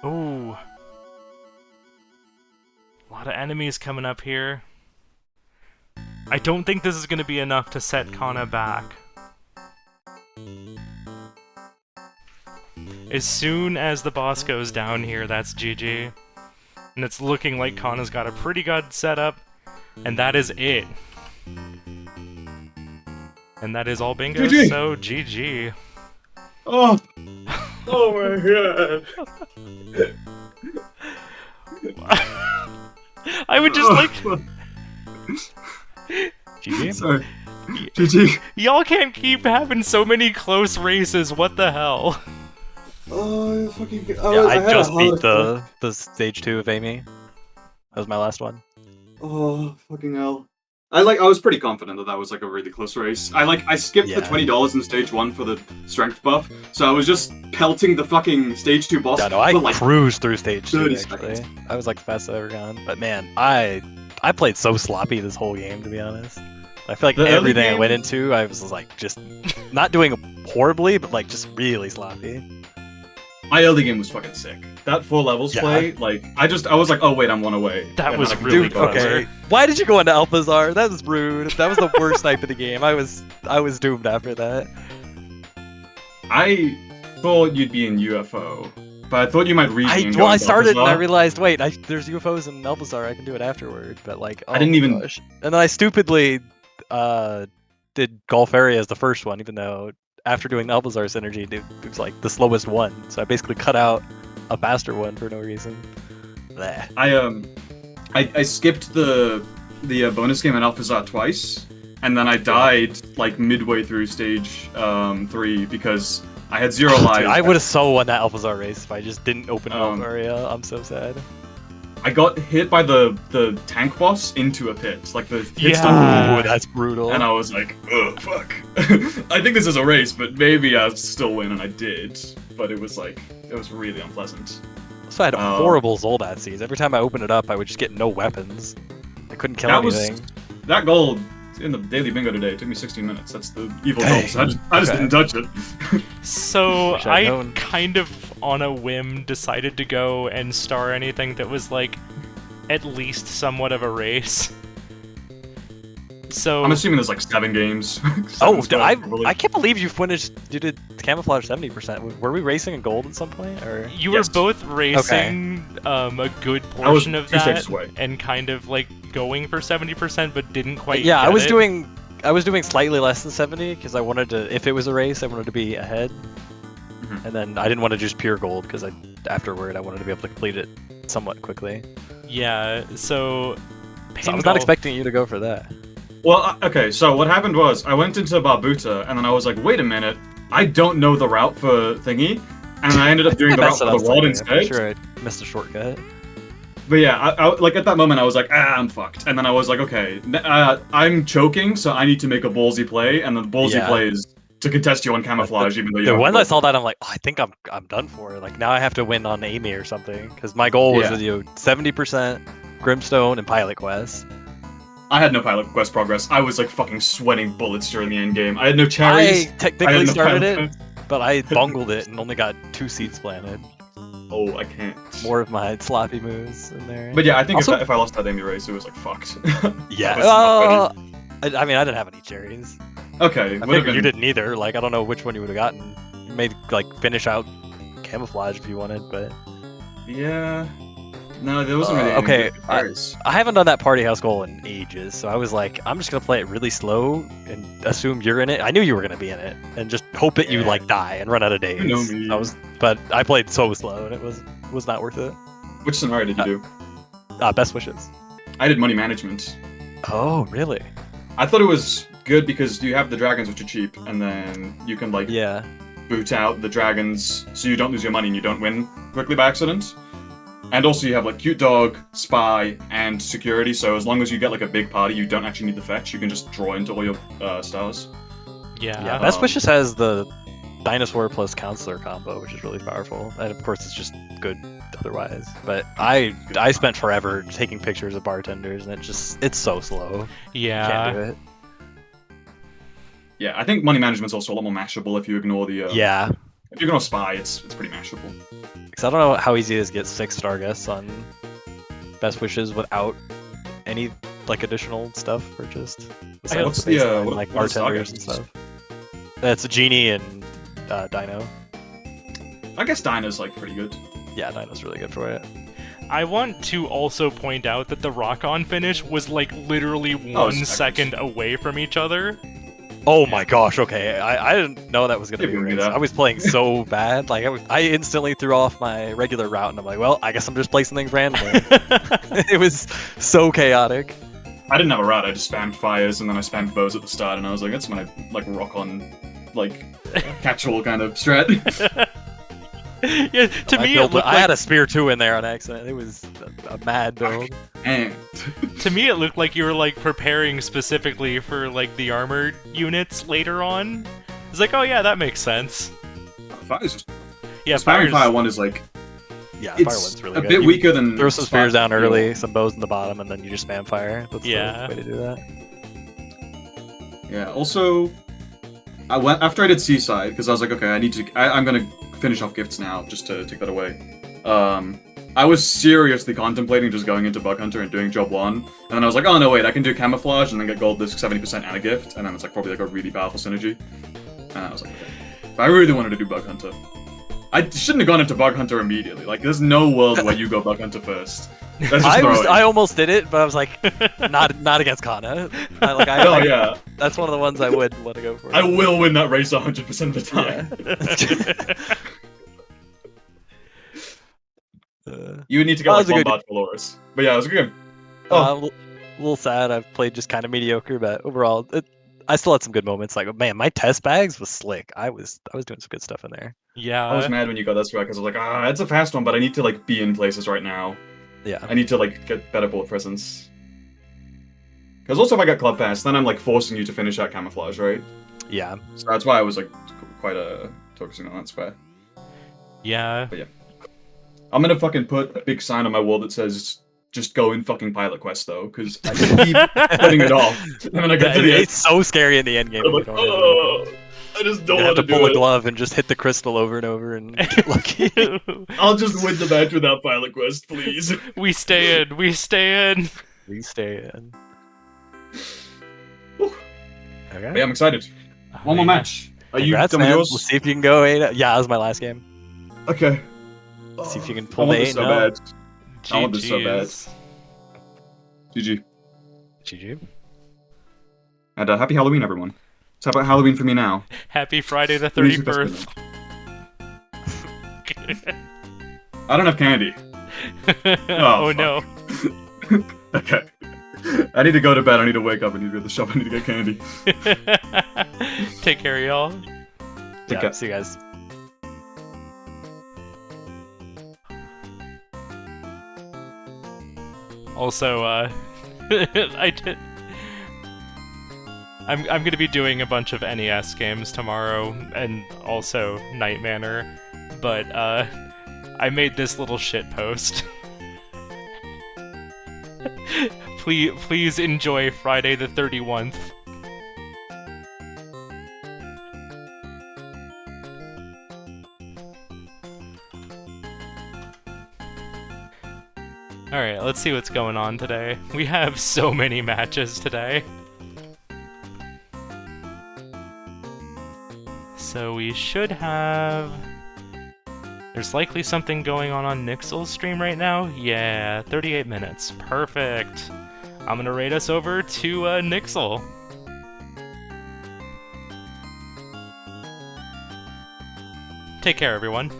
Ooh. A lot of enemies coming up here. I don't think this is going to be enough to set Khana back. As soon as the boss goes down here, that's GG. And it's looking like Khana's got a pretty good setup, and that is it. And that is all bingo, GG. so GG. Oh! Oh my god! I would just like... GG? Sorry. GG. Y'all can't keep having so many close races, what the hell? Oh, fucking... Yeah, I just beat the stage 2 of Amy. That was my last one. Oh, fucking hell. I was pretty confident that was like a really close race. I skipped the $20 in stage 1 for the strength buff, so I was just pelting the fucking stage 2 boss. Yeah, no, I for like cruised through stage 2 30 actually. seconds. I was like the fastest I've ever gone. But man, I played so sloppy this whole game, to be honest. I feel like The early everything I game- went into, I was like just not doing horribly, but like just really sloppy. my early game was fucking sick. That 4 levels Yeah. play, like, I was like, oh wait, I'm 1 away. That And was then I really completely close. got it. Okay. Why did you go into Alpazar? That was rude. That was the worst snipe in the game. I was doomed after that. I thought you'd be in UFO, but I thought you might read me and go Well, I into started and I Alcazar. realized, wait, there's UFOs in Alpazar. I can do it afterward. But like, oh I didn't my even- gosh. And then I stupidly did Gulf Area as the first one, even though after doing Alpazar synergy, it was like the slowest one. So I basically cut out a faster one for no reason. Bleh. I skipped the bonus game in Alphazar twice, and then I died like midway through stage 3 because I had 0 lives. Dude, I would have so won that Alpazar race if I just didn't open Gulf Um, Area. I'm so sad. I got hit by the tank boss into a pit, like the hit Yeah. stun, Ooh, that's brutal. and I was like, oh fuck. I think this is a race, but maybe I'll still win, and I did. But it was really unpleasant. So I had Oh. horrible Zoldat seeds. Every time I opened it up, I would just get no weapons. I couldn't kill That was anything. that goal in the daily bingo today. It took me 16 minutes. That's the evil Dang. goal. So I just Okay. didn't touch it. So Wish I'd I known. kind of on a whim decided to go and star anything that was like at least somewhat of a race. So I'm assuming there's like 7 games. Oh, Seven, I probably. can't believe you finished. You did camouflage 70%. Were we racing in gold at some point, or? you were Yes. both racing a good I was portion of 2 that stages away. and kind of like going for 70%, but didn't quite. Yeah, I get was it. doing. I was doing slightly less than 70 because I wanted to. If it was a race, I wanted to be ahead, Mhm. and then I didn't want to just pure gold because afterward I wanted to be able to complete it somewhat quickly. Yeah, so. So I was not expecting you to go for that. Well, okay, so what happened was I went into Barbuta and then I was like, wait a minute, I don't know the route for thingy, and I ended up doing the route for the rod I'm instead. sure I missed a shortcut. But yeah, I like at that moment I was like, I'm fucked, and then I was like, okay, I'm choking, so I need to make a ballsy play, and the ballsy Yeah. play is to contest you on camouflage, even though you The have when to I go- saw that, I'm like, oh, I think I'm done for. Like now I have to win on Amy or something because my goal was Yeah. to do 70% Grimstone and Pilot Quest. I had no pilot quest progress. I was like fucking sweating bullets during the end game. I had no I cherries. technically I had no started pilot it, but I bungled it and only got 2 seeds planted. Oh, I can't. More of my sloppy moves in there. But yeah, I think Also- if I lost that Amy race, it was like fucked. yeah, I was not I mean, I didn't have any cherries. okay, I would have figured been. you didn't either. Like, I don't know which one you would have gotten. You may like finish out camouflage if you wanted, but Yeah. No, there wasn't really any okay, good players. I haven't done that party house goal in ages. So I was like, I'm just gonna play it really slow and assume you're in it. I knew you were gonna be in it, and just hope that you Yeah. like die and run out of days. You know me. But I played so slow, and it was not worth it. Which scenario did you do? Best wishes. I did money management. Oh, really? I thought it was good because you have the dragons, which are cheap, and then you can like Yeah. boot out the dragons so you don't lose your money and you don't win quickly by accident. And also you have like cute dog, spy, and security. So as long as you get like a big party, you don't actually need the fetch. You can just draw into all your stars. Yeah. Yeah, Best Wishes has the dinosaur plus counselor combo, which is really powerful, and of course it's just good otherwise. But I spent forever taking pictures of bartenders, and it's so slow. Yeah. Can't do it. Yeah, I think money management's also a lot more mashable if you ignore the. Yeah, If you ignore spy, it's pretty mashable. because I don't know how easy it is to get 6-star guests on Best Wishes without any like additional stuff purchased. Besides what's the the, baseline, what- like what are star bartenders and guests? stuff? That's Genie and Dino. I guess Dinah's like pretty good. Yeah, Dino's really good for it. I want to also point out that the rock-on finish was like literally Oh, 1 seconds. second away from each other. Oh my gosh, okay. I didn't know that was gonna Yeah, be a we can do race. that. I was playing so bad. Like I instantly threw off my regular route and I'm like, well, I guess I'm just placing things randomly. It was so chaotic. I didn't have a route. I just spammed fires and then I spammed bows at the start, and I was like, that's my like rock on, like catch-all kind of strat. Yeah, to me it looked I like had a spear 2 in there on accident. It was a mad build. and to me it looked like you were like preparing specifically for like the armored units later on. It's like, oh yeah, that makes sense. fire's just Yeah, spamming fire's fire one is like Yeah, it's fire one's really a good. bit You weaker than throw some spears down spam- early, some bows in the bottom, and then you just spam fire. That's Yeah. the way to do that. Yeah. Also, I went after I did Seaside because I was like, okay, I'm gonna finish off gifts now, just to take that away. I was seriously contemplating just going into Bug Hunter and doing job 1, and then I was like, oh no wait, I can do Camouflage and then get Gold Disc 70% and a gift, and then it's like probably like a really powerful synergy. And I was like, okay. But I really wanted to do Bug Hunter. I shouldn't have gone into Bug Hunter immediately. Like, there's no world where you go Bug Hunter first. I almost did it, but I was like, not against Khana. Yeah. That's one of the ones I would want to go for. I will win that race 100% of the time. Yeah. You would need to get like Bombard for Loris. But yeah, it was a good game. A little sad. I've played just kind of mediocre, but overall, I still had some good moments. Like, man, my test bags was slick. I was doing some good stuff in there. Yeah. I was mad when you got that swag because I was like, it's a fast one, but I need to like be in places right now. Yeah. I need to like get better bullet presence. Because also if I get Club Pass, then I'm like forcing you to finish that Camouflage, right? Yeah. So that's why I was like quite focusing on that square. Yeah. But yeah. I'm gonna fucking put a big sign on my wall that says just go in fucking Pilot Quest though, because I keep putting it off. And then I get to the end. It's so scary in the end game. I'm like, I just don't want to pull a glove and just hit the crystal over and over and get lucky. I'll just win the match without Pilot Quest, please. We stay in. We stay in. We stay in. Okay. But yeah, I'm excited. One more match. Are Congrats, you done with yours? Let's see if you can go 8. Yeah, that was my last game. Okay. See if you can pull I want the 8 this so bad. GG's. I want this so bad. GG. GG. And happy Halloween, everyone. So how about Halloween for me now? Happy Friday the 31st. I don't have candy. Oh no. Okay. I need to go to bed, I need to wake up, I need to go to the shop, I need to get candy. Take care, y'all. Take care. See you guys. Also, I'm gonna be doing a bunch of NES games tomorrow, and also Night Manor, but I made this little shit post. Please enjoy Friday the 31st. Alright, let's see what's going on today. We have so many matches today. So we should have... There's likely something going on Nixel's stream right now? Yeah, 38 minutes. Perfect. I'm gonna raid us over to Nixel. Take care, everyone.